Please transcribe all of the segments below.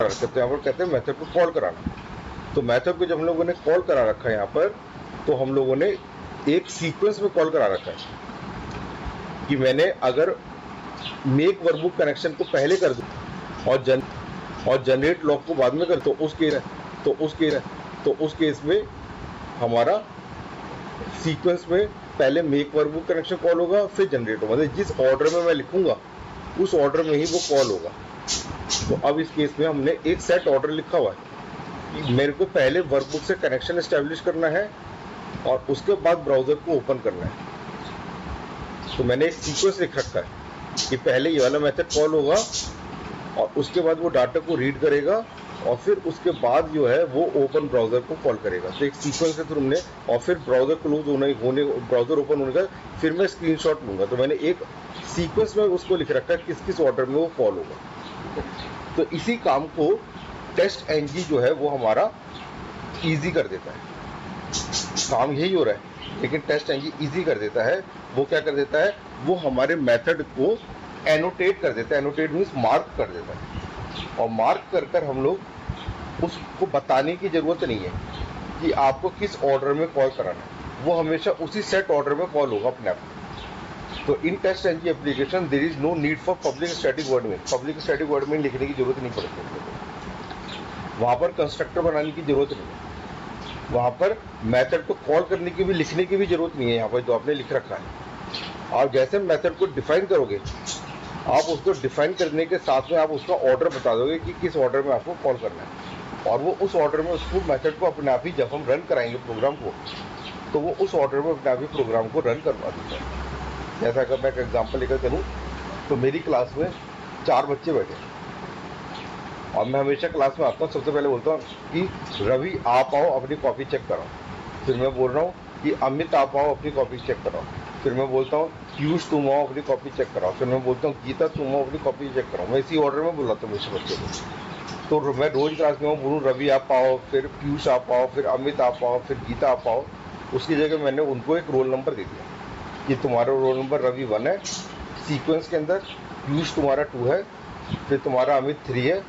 रखे, तो यहाँ पर कहते हैं मेथड को कॉल कराना। तो मेथड को जब हम लोगों ने कॉल करा रखा है यहाँ पर, तो हम लोगों ने एक सीक्वेंस में कॉल करा रखा है कि मैंने अगर मेक वर्कबुक कनेक्शन को पहले कर दूं और जनरेट लॉग को बाद में कर, तो उस केस में हमारा सीक्वेंस में पहले मेक वर्कबुक कनेक्शन कॉल होगा, फिर जनरेट होगा। मतलब जिस ऑर्डर में मैं लिखूंगा उस ऑर्डर में ही वो कॉल होगा। तो अब इस केस में हमने एक सेट ऑर्डर लिखा हुआ है कि मेरे को पहले वर्कबुक से कनेक्शन एस्टेब्लिश करना है और उसके बाद ब्राउजर को ओपन करना है। तो मैंने एक सीक्वेंस लिख रखा है कि पहले ये वाला मेथड कॉल होगा और उसके बाद वो डाटा को रीड करेगा और फिर उसके बाद जो है वो ओपन ब्राउजर को कॉल करेगा। तो एक सीक्वेंस है थ्रू हमने, और फिर ब्राउजर क्लोज होने ब्राउजर ओपन होने का फिर मैं स्क्रीनशॉट लूंगा। तो मैंने एक सीक्वेंस में उसको लिख रखा है किस किस ऑर्डर में वो कॉल होगा। तो इसी काम को टेस्ट एनजी जो है वो हमारा ईजी कर देता है। काम यही हो रहा है लेकिन टेस्ट एनजी ईजी कर देता है। वो क्या कर देता है, वो हमारे मेथड को एनोटेट कर देता है। एनोटेट मीन्स मार्क कर देता है, और मार्क कर कर हम लोग उसको बताने की ज़रूरत नहीं है कि आपको किस ऑर्डर में कॉल कराना है, वो हमेशा उसी सेट ऑर्डर में कॉल होगा अपने आप। तो in TestNG application there is no need for public static void main. Public static void main लिखने की जरूरत नहीं पड़ती, वहाँ पर कंस्ट्रक्टर बनाने की जरूरत नहीं है, वहाँ पर मेथड को कॉल करने की भी लिखने की भी जरूरत नहीं है। यहाँ पर जो आपने लिख रखा है, और जैसे मेथड को डिफाइन करोगे, आप उसको डिफाइन करने के साथ में आप उसका ऑर्डर बता दोगे कि किस ऑर्डर में आपको कॉल करना है, और वो उस ऑर्डर में उसको मेथड को अपने आप ही जब हम रन कराएंगे प्रोग्राम को, तो वो उस ऑर्डर में अपने आप ही प्रोग्राम को रन करवा देता है। जैसा अगर मैं एक एग्जाम्पल लेकर चलूँ, तो मेरी क्लास में 4 बच्चे बैठे और मैं हमेशा क्लास में आता हूँ, सबसे पहले बोलता हूँ कि रवि आप आओ अपनी कॉपी चेक कराओ। फिर मैं बोल रहा हूँ कि अमित आप आओ अपनी कॉपी चेक कराओ। फिर मैं बोलता हूँ पीयूष तुम आओ अपनी कॉपी चेक कराओ। फिर मैं बोलता हूँ गीता तुम आओ अपनी कॉपी चेक कराओ। मैं इसी ऑर्डर में बुलाता हूँ मेरे बच्चे को। तो मैं रोज क्लास में बोलूँ रवि आप आओ, फिर पीयूष आप आओ, फिर अमित आप आओ, फिर गीता आप आओ। उसकी जगह मैंने उनको एक रोल नंबर दे दिया कि तुम्हारा रोल नंबर रवि 1 है, सीक्वेंस के अंदर पीयूष तुम्हारा 2 है, फिर तुम्हारा अमित 3 है,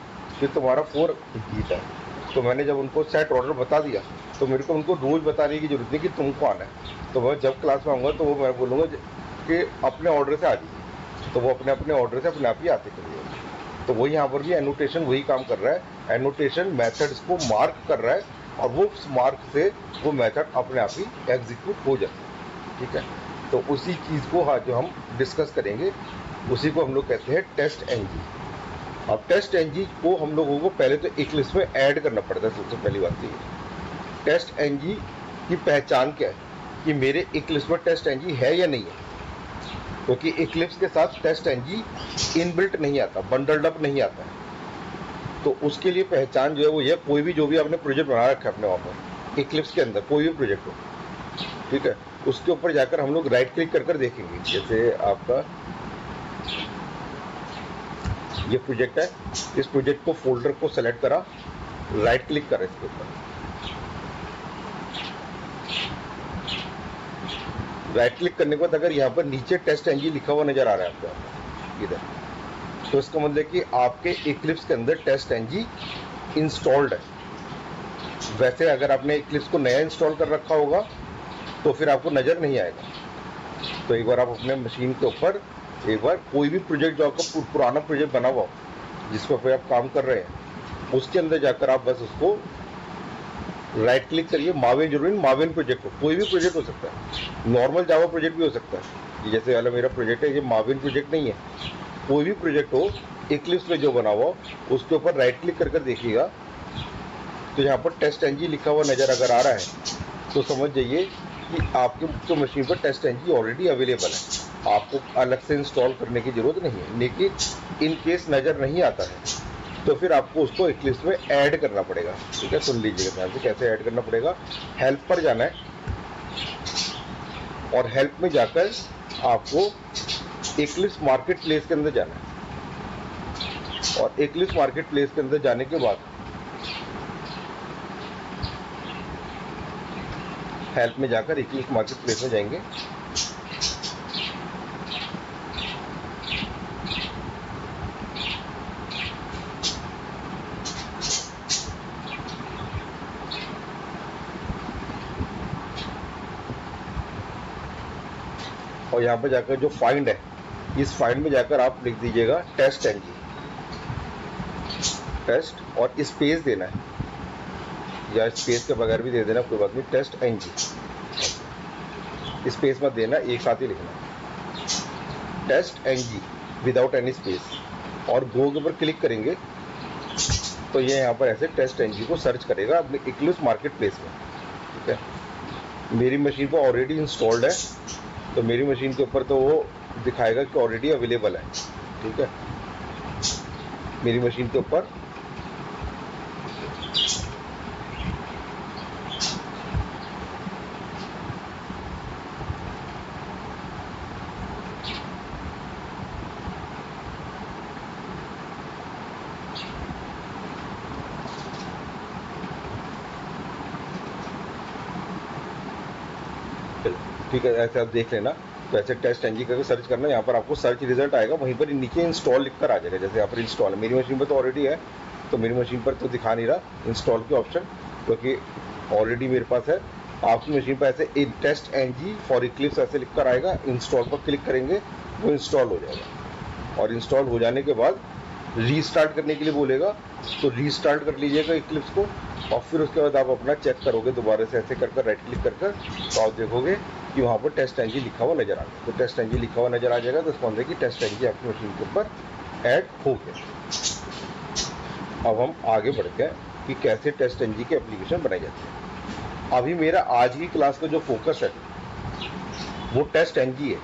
फिर तुम्हारा 4 गीता है। तो मैंने जब उनको सेट ऑर्डर बता दिया, तो मेरे को उनको रोज बताने की जरूरत नहीं कि तुमको आना है। तो मैं जब क्लास में आऊँगा तो वो मैं बोलूँगा कि अपने ऑर्डर से आ जाइए, तो वो अपने अपने ऑर्डर से अपने आप ही आते चले जाएंगे। तो वही यहाँ पर भी एनोटेशन वही काम कर रहा है। एनोटेशन मेथड्स को मार्क कर रहा है और वो उस मार्क से वो मेथड अपने आप ही एग्जीक्यूट हो जाता है। ठीक है, तो उसी चीज़ को हाँ जो हम डिस्कस करेंगे, उसी को हम लोग कहते हैं टेस्ट एनजी। अब टेस्ट एनजी को हम लोगों को पहले तो इक्लिप्स में ऐड करना पड़ता है। सबसे पहली बात तो ये टेस्ट एनजी की पहचान क्या है कि मेरे इक्लिप्स में टेस्ट एनजी है या नहीं है, क्योंकि इक्लिप्स के साथ टेस्ट एनजी इनबिल्ट नहीं आता, बंडल्ड अप नहीं आता है। तो उसके लिए पहचान जो है वो ये, कोई भी जो भी आपने प्रोजेक्ट बना रखा है अपने वहाँ पर इक्लिप्स के अंदर, कोई भी प्रोजेक्ट हो, ठीक है, उसके ऊपर जाकर हम लोग राइट क्लिक कर देखेंगे। जैसे आपका ये प्रोजेक्ट है, इस प्रोजेक्ट को फोल्डर को सेलेक्ट करा, राइट क्लिक करा इसके ऊपर, राइट क्लिक करने के बाद अगर यहाँ पर नीचे टेस्ट एनजी लिखा हुआ नजर आ रहा है आपको इधर, तो इसका मतलब कि आपके इक्लिप्स के अंदर टेस्ट एनजी इंस्टॉल्ड है। वैसे अगर आपने इक्लिप्स को नया इंस्टॉल कर रखा होगा तो फिर आपको नजर नहीं आएगा। तो एक बार आप अपने मशीन के ऊपर एक बार कोई भी प्रोजेक्ट जो आपका पुराना प्रोजेक्ट बना हुआ जिसके ऊपर आप काम कर रहे हैं, उसके अंदर जाकर आप बस उसको राइट क्लिक करिए। माविन जरूरी माविन प्रोजेक्ट हो, कोई भी प्रोजेक्ट हो सकता है, नॉर्मल जावा प्रोजेक्ट भी हो सकता है। जैसे वाला मेरा प्रोजेक्ट है, ये माविन प्रोजेक्ट नहीं है, कोई भी प्रोजेक्ट हो इक्लिप्स में जो बना हुआ उसके ऊपर राइट क्लिक कर देखिएगा। तो यहाँ पर टेस्ट एनजी लिखा हुआ नजर अगर आ रहा है तो समझ जाइए कि आपके तो मशीन पर टेस्ट एनजी ऑलरेडी अवेलेबल है, आपको अलग से इंस्टॉल करने की जरूरत नहीं है। लेकिन इन केस नज़र नहीं आता है तो फिर आपको उसको इक्लिप्स में ऐड करना पड़ेगा। ठीक है, सुन लीजिएगा ध्यान से कैसे ऐड करना पड़ेगा। हेल्प पर जाना है और हेल्प में जाकर आपको इक्लिप्स मार्केट प्लेस के अंदर जाना है, और इक्लिप्स मार्केट प्लेस के अंदर जाने के बाद हेल्प में जाकर इक्लिप्स मार्केट प्लेस में जाएंगे। और यहाँ पर जाकर जो फाइंड है, इस फाइंड में जाकर आप लिख दीजिएगा टेस्ट एनजी, टेस्ट और स्पेस देना है, या स्पेस के बगैर भी दे देना, कोई बात नहीं, टेस्ट एनजी, स्पेस मत देना, एक साथ ही लिखना, test NG without any space, और गो के ऊपर क्लिक करेंगे तो ये यहाँ पर ऐसे टेस्ट एनजी को सर्च करेगा अपने इक्लिप्स मार्केट प्लेस में। ठीक है, मेरी मशीन पर ऑलरेडी इंस्टॉल्ड है, तो मेरी मशीन के ऊपर तो वो दिखाएगा कि ऑलरेडी अवेलेबल है। ठीक है, मेरी मशीन के ऊपर ठीक है, ऐसे आप देख लेना। तो ऐसे टेस्ट एनजी करके सर्च करना, यहाँ पर आपको सर्च रिजल्ट आएगा, वहीं पर नीचे इंस्टॉल लिख कर आ जाएगा। जैसे यहाँ पर इंस्टॉल है, मेरी मशीन पर तो ऑलरेडी है, तो मेरी मशीन पर तो दिखा नहीं रहा इंस्टॉल के ऑप्शन, क्योंकि ऑलरेडी मेरे पास है। आपकी मशीन पर ऐसे टेस्ट एनजी फॉर इक्लिप्स ऐसे लिख कर आएगा, इंस्टॉल पर क्लिक करेंगे वो इंस्टॉल हो जाएगा, और इंस्टॉल हो जाने के बाद रीस्टार्ट करने के लिए बोलेगा, तो रीस्टार्ट कर लीजिएगा इक्लिप्स को, और फिर उसके बाद आप अपना चेक करोगे दोबारा से ऐसे कर राइट क्लिक कर तो आप देखोगे कि वहाँ पर टेस्ट एनजी लिखा हुआ नजर आ गया। तो टेस्ट एनजी लिखा हुआ नजर आ जाएगा, तो इसको समझे कि टेस्ट एनजी आपकी मशीन के ऊपर ऐड हो गया। अब हम आगे बढ़ते हैं कि कैसे टेस्ट एनजी की एप्लीकेशन बनाई जाती है। अभी मेरा आज की क्लास का जो फोकस है वो टेस्ट एनजी है।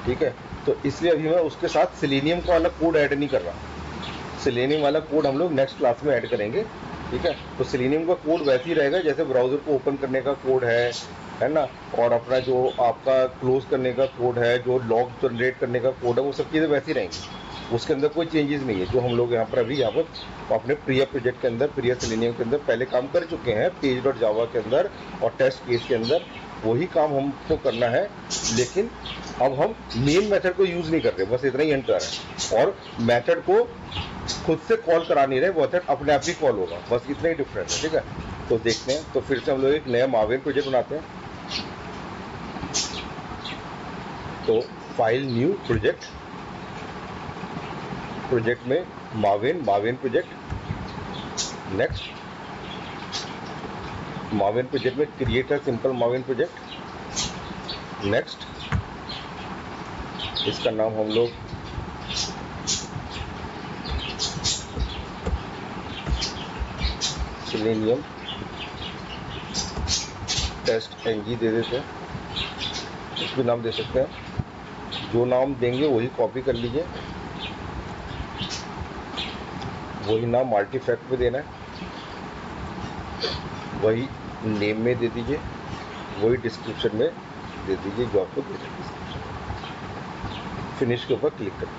ठीक है, तो इसलिए अभी मैं उसके साथ सेलेनियम का वाला कोड ऐड नहीं कर रहा। सेलेनियम वाला कोड हम लोग नेक्स्ट क्लास में ऐड करेंगे। ठीक है, तो सेलेनियम का कोड वैसे ही रहेगा जैसे ब्राउज़र को ओपन करने का कोड है ना, और अपना जो आपका क्लोज करने का कोड है, जो लॉग जनरेट करने का कोड है, वो सब चीज़ें वैसी रहेंगी, उसके अंदर कोई चेंजेस नहीं है। जो हम लोग यहाँ पर अभी यहाँ पर अपने प्रिया प्रोजेक्ट के अंदर, प्रिया सेलेनियम के अंदर पहले काम कर चुके हैं, page.java के अंदर और टेस्ट केस के अंदर, वही काम हमको करना है। लेकिन अब हम मेन मेथड को यूज़ नहीं कर रहे, बस इतना ही एंटर है, और मेथड को खुद से कॉल करा नहीं रहे, मेथड अपने आप ही कॉल होगा, बस इतना ही डिफरेंस है। ठीक है, तो देखते हैं। तो फिर से हम लोग एक नया मावेन प्रोजेक्ट बनाते हैं। तो फाइल न्यू प्रोजेक्ट, प्रोजेक्ट में Maven project, next Maven project में क्रिएट है सिंपल मावेन प्रोजेक्ट, नेक्स्ट इसका नाम हम लोग सेलेनियम टेस्ट एनजी दे देते हैं, कुछ भी नाम दे सकते हैं, जो नाम देंगे वही कॉपी कर लीजिए, वही नाम आर्टिफैक्ट में देना है, वही नेम में दे दीजिए, वही डिस्क्रिप्शन में दे दीजिए जो आपको दे देंगे। फिनिश के ऊपर क्लिक करें।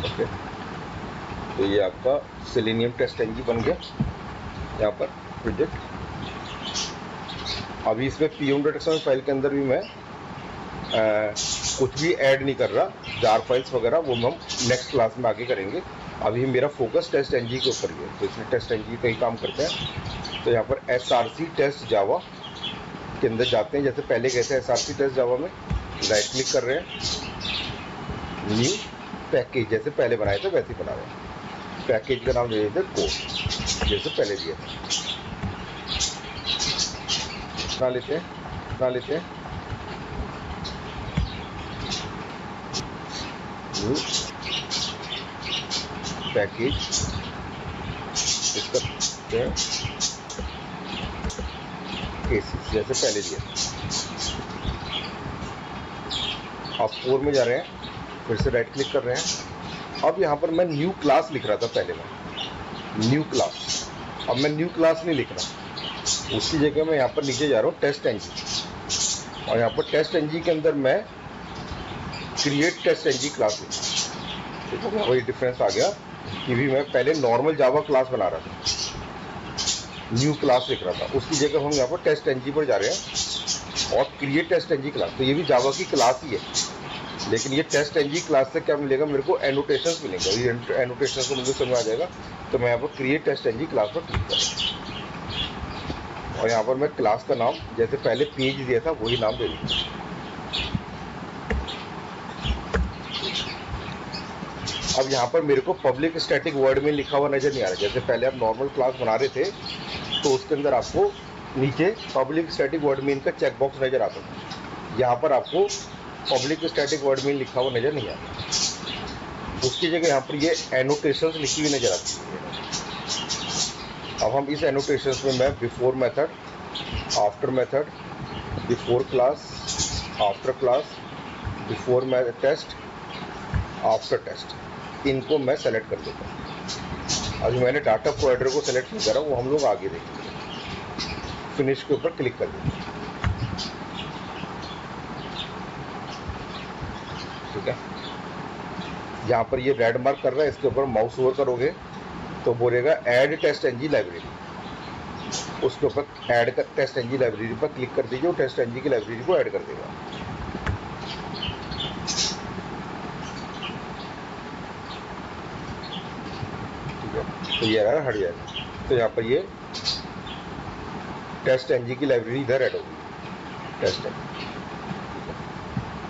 ओके, तो ये आपका सेलेनियम टेस्ट एनजी बन गया यहाँ पर प्रोजेक्ट। अभी इसमें pm.xml फाइल के अंदर भी मैं कुछ भी ऐड नहीं कर रहा, जार फाइल्स वगैरह वो हम नेक्स्ट क्लास में आगे करेंगे। अभी मेरा फोकस टेस्ट एनजी के ऊपर ही है, तो इसमें टेस्ट एनजी का ही काम करते हैं। तो यहाँ पर SRC टेस्ट जावा के अंदर जाते हैं, जैसे पहले गए थे SRC टेस्ट जावा में, राइट क्लिक कर रहे हैं, न्यू पैकेज जैसे पहले बनाए थे वैसे ही बना रहे हैं, पैकेज का नाम दे देते कोड जैसे पहले दिया था, बना लेते हैं न्यू पैकेज, इसका केसेस जैसे पहले दिया। आप 4 में जा रहे हैं, फिर से राइट क्लिक कर रहे हैं। अब यहाँ पर मैं न्यू क्लास लिख रहा था पहले, मैं न्यू क्लास, अब मैं न्यू क्लास नहीं लिख रहा, उसकी जगह मैं यहाँ पर नीचे जा रहा हूँ टेस्ट एनजी, और यहाँ पर टेस्ट एनजी के अंदर मैं क्रिएट टेस्ट एनजी क्लास लिखा। ठीक है, वही डिफरेंस आ गया कि भी मैं पहले नॉर्मल जावा क्लास बना रहा था, न्यू क्लास लिख रहा था, उसकी जगह हम यहाँ पर टेस्ट एनजी पर जा रहे हैं और क्रिएट टेस्ट एनजी क्लास। तो ये भी जावा की क्लास ही है, लेकिन ये टेस्ट एनजी क्लास से क्या मिलेगा, मेरे को एनोटेशंस मिलेंगे। ये एनोटेशंस को मुझे समझ आ जाएगा, तो मैं यहाँ पर क्रिएट टेस्ट एनजी क्लास पर क्लिक करूँ और यहाँ पर मैं क्लास का नाम जैसे पहले पेज दिया था वही नाम दे दूँगा। अब यहाँ पर मेरे को पब्लिक स्टैटिक वर्ड में लिखा हुआ नजर नहीं आ रहा। जैसे पहले आप नॉर्मल क्लास बना रहे थे तो उसके अंदर आपको नीचे पब्लिक स्टैटिक वर्ड मीन का चेक बॉक्स नजर आता था। यहाँ पर आपको पब्लिक स्टैटिक वर्ड मीन लिखा हुआ नजर नहीं आता, उसकी जगह यहाँ पर ये एनोटेशंस लिखी हुई नजर आती है। अब हम इस एनोटेशंस में मैं before method, after method, before class, after class, before test, after test, इनको मैं सेलेक्ट कर देता हूँ। अभी मैंने डाटा प्रोवाइडर को सेलेक्ट नहीं करा, वो हम लोग आगे देखेंगे। फिनिश के ऊपर क्लिक कर देंगे। ठीक है, यहाँ पर ये रेड मार्क कर रहा है, इसके ऊपर माउस ओवर करोगे तो बोलेगा ऐड टेस्ट एनजी लाइब्रेरी। उसके ऊपर ऐड कर टेस्ट एनजी लाइब्रेरी पर क्लिक कर दीजिए, वो टेस्ट एनजी की लाइब्रेरी को ऐड कर देगा। तो ये रहा, हट जाएगा। तो यहाँ पर ये टेस्ट एनजी की लाइब्रेरी इधर ऐड होगी, टेस्ट एनजी।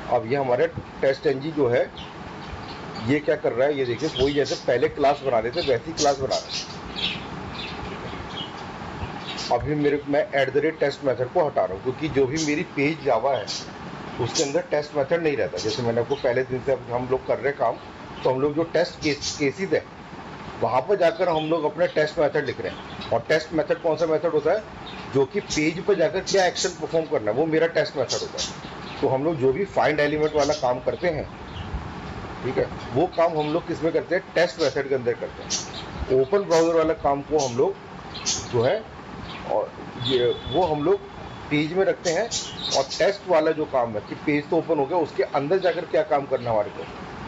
अब ये हमारे टेस्ट एनजी जो है ये क्या कर रहा है, ये देखिए वही जैसे पहले क्लास बना रहे थे वैसी क्लास बना रहे हैं। अभी मैं @टेस्ट मेथड को हटा रहा हूँ, क्योंकि जो भी मेरी पेज जावा है उसके अंदर टेस्ट मेथड नहीं रहता। जैसे मैंने आपको पहले दिन से हम लोग कर रहे काम, तो हम लोग जो टेस्ट केसेस है वहाँ पर जाकर हम लोग अपना टेस्ट मेथड लिख रहे हैं। और टेस्ट मेथड कौन सा मेथड होता है, जो कि पेज पर जाकर क्या एक्शन परफॉर्म करना है, वो मेरा टेस्ट मेथड होता है। तो हम लोग जो भी फाइंड एलिमेंट वाला काम करते हैं, ठीक है, वो काम हम लोग किस में करते हैं, टेस्ट मेथड के अंदर करते हैं। ओपन ब्राउजर वाला काम को हम लोग जो है और ये वो हम लोग पेज में रखते हैं। और टेस्ट वाला जो काम है कि पेज तो ओपन हो गया, उसके अंदर जाकर क्या काम करना हमारे को,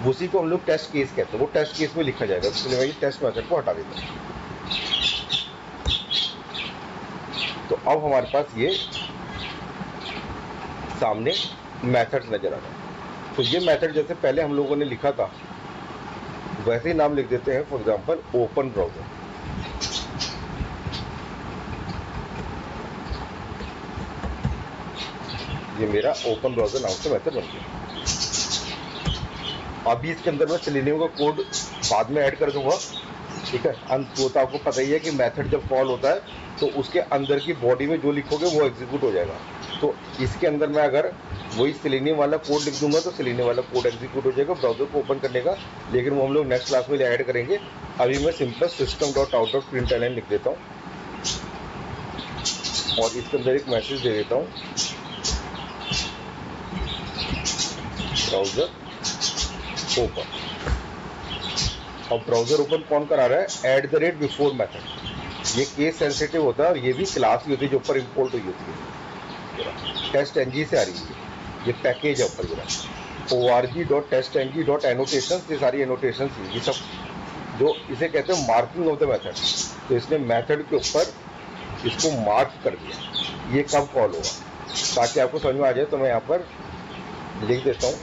उसी को हम लोग टेस्ट केस कहते हैं। वो टेस्ट केस में लिखा जाएगा, इसलिए मैं ये टेस्ट मेथड को हटा देता हूँ। तो अब हमारे पास ये सामने मेथड्स नजर आ रहे हैं। तो ये मेथड जैसे पहले हम लोगों ने लिखा था वैसे ही नाम लिख देते हैं। फॉर एग्जांपल ओपन ब्राउजर, ये मेरा ओपन ब्राउजर नाम से मेथड बन गया। अभी इसके अंदर मैं सेलेनियम का कोड बाद में ऐड कर दूंगा। ठीक है, अंत तो आपको पता ही है कि मेथड जब कॉल होता है तो उसके अंदर की बॉडी में जो लिखोगे वो एग्जीक्यूट हो जाएगा। तो इसके अंदर मैं अगर वही सेलेनियम वाला कोड लिख दूंगा तो सेलेनियम वाला कोड एग्जीक्यूट हो जाएगा ब्राउजर को ओपन करने का। लेकिन वो हम लोग नेक्स्ट क्लास में ऐड करेंगे। अभी मैं सिंपल system.out.println लिख देता हूँ और इसके अंदर एक मैसेज दे देता हूँ, ब्राउजर ओपन। और ब्राउजर ओपन कौन करा रहा है, @बिफोर मेथड। ये केस सेंसिटिव होता है और ये भी क्लास ही होती है जो ऊपर इंपोर्ट हुई होती है। टेस्ट एनजी से आ रही है, ये पैकेज है ऊपर जरा org.testng.annotations, ये सारी एनोटेशंस ये सब जो इसे कहते हैं मार्किंग ऑफ द मेथड। तो इसने मेथड के ऊपर इसको मार्क कर दिया, ये कब कॉल होगा, ताकि आपको समझ में आ जाए। तो मैं यहाँ पर लिख देता हूँ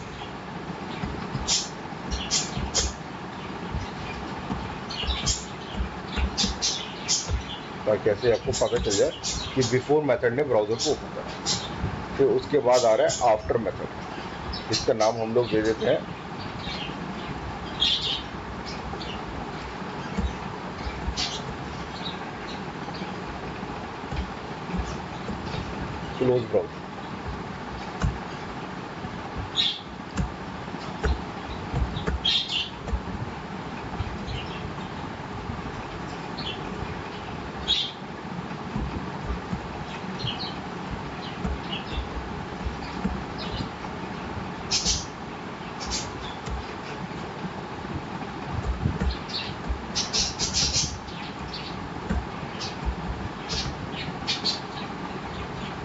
ताकि ऐसे आपको पता चल जाए कि बिफोर मेथड ने ब्राउजर को ओपन करा। फिर उसके बाद आ रहा है आफ्टर मेथड, इसका नाम हम लोग दे देते हैं क्लोज ब्राउजर।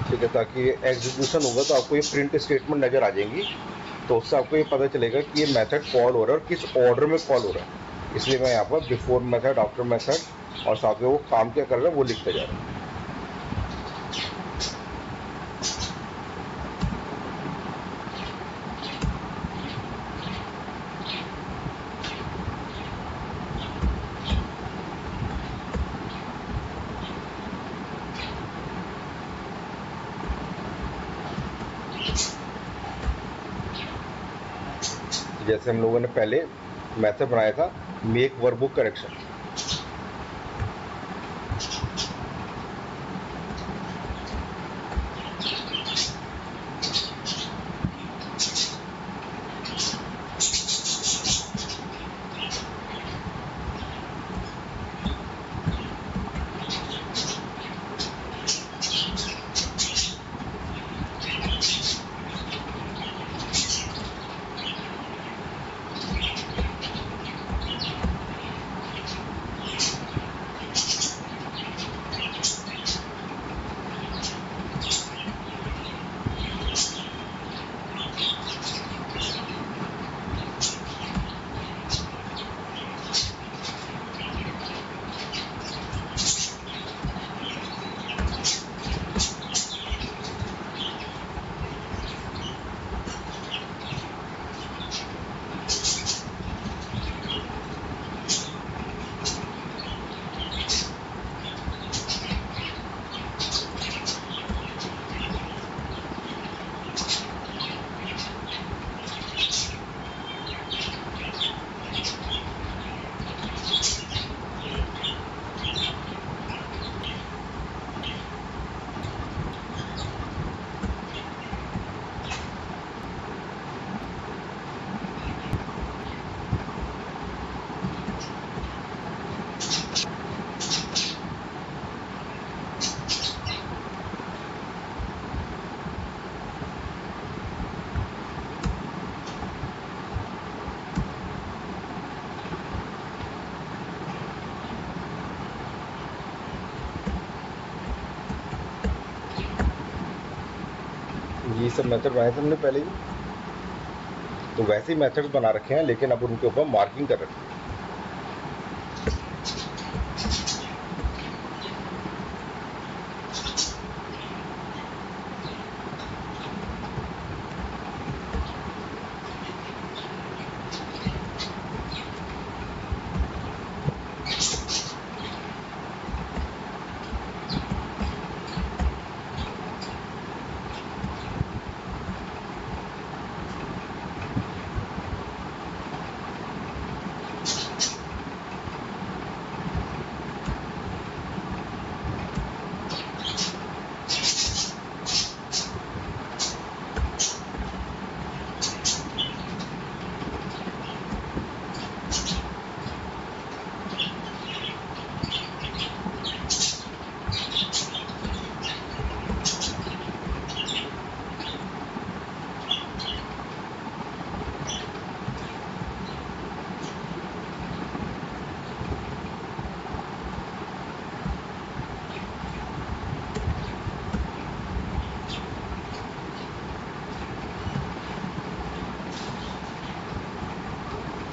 ठीक है, ताकि एग्जीक्यूशन होगा तो आपको ये प्रिंट स्टेटमेंट नजर आ जाएंगी। तो उससे आपको ये पता चलेगा कि ये मेथड कॉल हो रहा है और किस ऑर्डर में कॉल हो रहा है। इसलिए मैं यहाँ पर बिफोर मेथड, आफ्टर मेथड और साथ में वो काम क्या कर रहा है वो लिखते जा रहा हूँ। जैसे हम लोगों ने पहले मेथड बनाया था मेक वर्कबुक करेक्शन, ये सब मेथड बनाए थे हमने पहले ही, तो वैसे ही मेथड्स बना रखे हैं, लेकिन अब उनके ऊपर मार्किंग कर रखी है।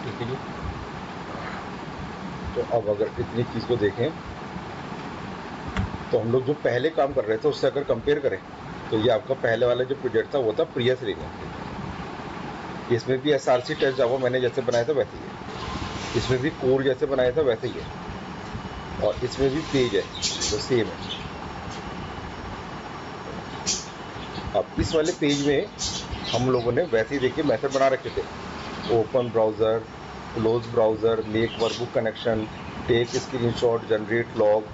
ठीक है जी, तो अब अगर इतनी चीज़ को देखें तो हम लोग जो पहले काम कर रहे थे उससे अगर कंपेयर करें तो ये आपका पहले वाला जो प्रोजेक्ट था वो था प्रियस रीजन। इसमें भी SRC टेस्ट जावा मैंने जैसे बनाया था वैसे ही है, इसमें भी कोर जैसे बनाया था वैसे ही है, और इसमें भी पेज है तो सेम है। अब इस वाले पेज में हम लोगों ने वैसे ही देखिए मेथड बना रखे थे, open browser, close browser, make workbook connection, take screenshot, generate log,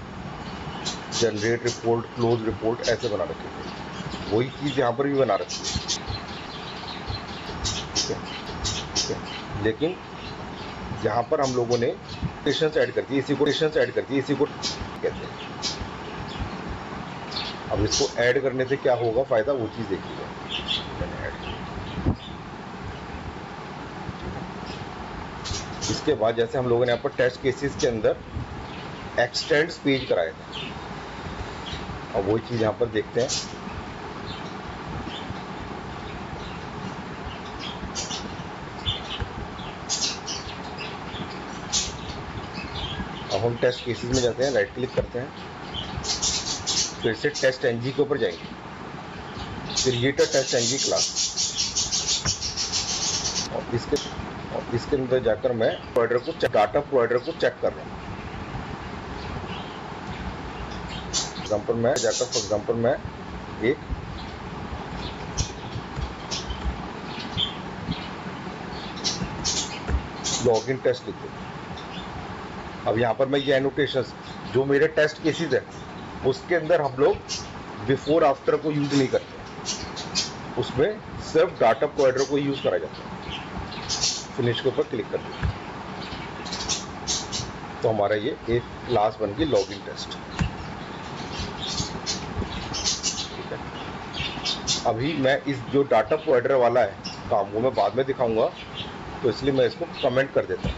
generate report, close report, ऐसे बना रखे थे। वही चीज़ यहाँ पर भी बना रखी है, ठीक है। लेकिन यहाँ पर हम लोगों ने कोटेशंस ऐड कर दी, इसी कोटेशंस ऐड कर दी, इसी को कहते हैं। अब इसको ऐड करने से क्या होगा फ़ायदा, वो चीज़ देखिएगा। मैंने ऐड किया, इसके बाद जैसे हम लोगों ने यहाँ पर टेस्ट केसेस के अंदर एक्सटेंड्स पेज कराया था, अब वही चीज़ यहाँ पर देखते हैं। अब हम टेस्ट केसेस में जाते हैं, राइट क्लिक करते हैं, फिर से टेस्ट एनजी के ऊपर जाएंगे, create a test NG class, और इसके अंदर जाकर मैं प्रोवाइडर को डाटा प्रोवाइडर को चेक कर रहा हूँ। फॉर एग्जाम्पल मैं एक लॉगिन टेस्ट लिख दूँ। अब यहाँ पर मैं ये एनोटेशंस जो मेरे टेस्ट केसेस है उसके अंदर हम लोग बिफोर आफ्टर को यूज नहीं करते, उसमें सिर्फ डाटा प्रोवाइडर को यूज करा जाता है। फिनिश के ऊपर क्लिक कर दिया तो हमारा ये एक क्लास बन गई लॉगिन टेस्ट। ठीक है, अभी मैं इस जो डाटा प्रोवाइडर वाला है काम वो मैं बाद में दिखाऊंगा, तो इसलिए मैं इसको कमेंट कर देता हूँ।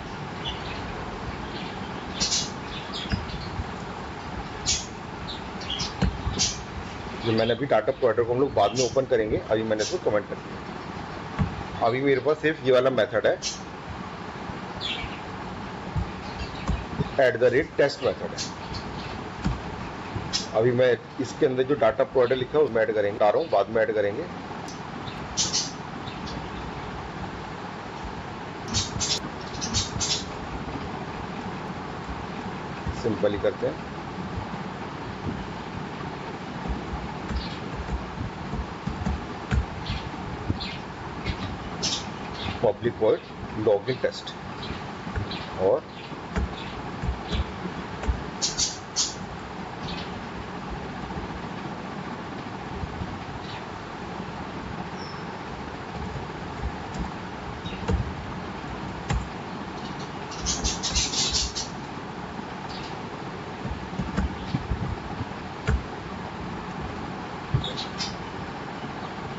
जो मैंने अभी डाटा प्रोवाइडर को हम लोग बाद में ओपन करेंगे, अभी मैंने इसको कमेंट कर दिया। अभी मेरे पास सिर्फ ये वाला मेथड है, @टेस्ट मेथड है। अभी मैं इसके अंदर जो डाटा प्रोवाइडर लिखा है वो ऐड करेंगे, आ रहा हूँ बाद में ऐड करेंगे। सिंपल ही करते हैं। पब्लिक वॉइड लॉगिन टेस्ट और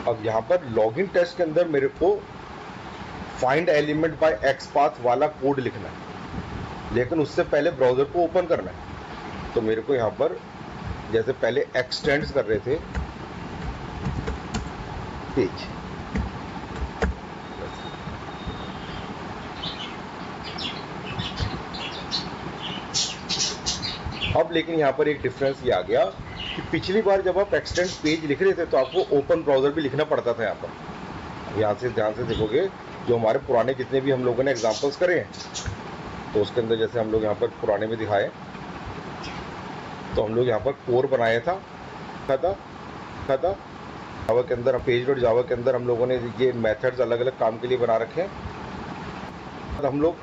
अब यहाँ पर लॉगिन टेस्ट के अंदर मेरे को फाइंड एलिमेंट बाय XPath वाला कोड लिखना है, लेकिन उससे पहले ब्राउजर को ओपन करना है। तो मेरे को यहाँ पर जैसे पहले एक्सटेंड्स कर रहे थे पेज, अब लेकिन यहाँ पर एक डिफरेंस ये आ गया कि पिछली बार जब आप एक्सटेंड पेज लिख रहे थे तो आपको ओपन ब्राउजर भी लिखना पड़ता था। यहाँ पर यहाँ से ध्यान से देखोगे जो हमारे पुराने जितने भी हम लोगों ने एग्जांपल्स करे हैं, तो उसके अंदर जैसे हम लोग यहाँ पर पुराने में दिखाए, तो हम लोग यहाँ पर कोर बनाया था जावा के अंदर, पेज डॉट जावा के अंदर हम लोगों ने ये मेथड्स अलग अलग काम के लिए बना रखे हैं। हम लोग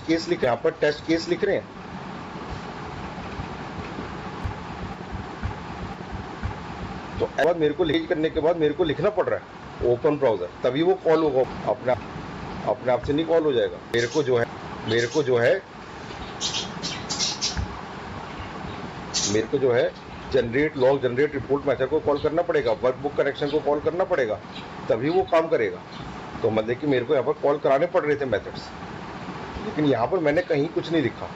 केस लिख, यहाँ पर टेस्ट केस लिख रहे हैं, तो बाद मेरे को लिख करने के बाद मेरे को लिखना पड़ रहा है ओपन ब्राउजर, तभी वो कॉल होगा। अपने आप से नहीं कॉल हो जाएगा। मेरे को जो है generate log generate report method को कॉल करना पड़ेगा, वर्कबुक कनेक्शन को कॉल करना पड़ेगा, तभी वो काम करेगा। तो मतलब कि मेरे को यहाँ पर कॉल कराने पड़ रहे थे मेथड्स, लेकिन यहाँ पर मैंने कहीं कुछ नहीं लिखा।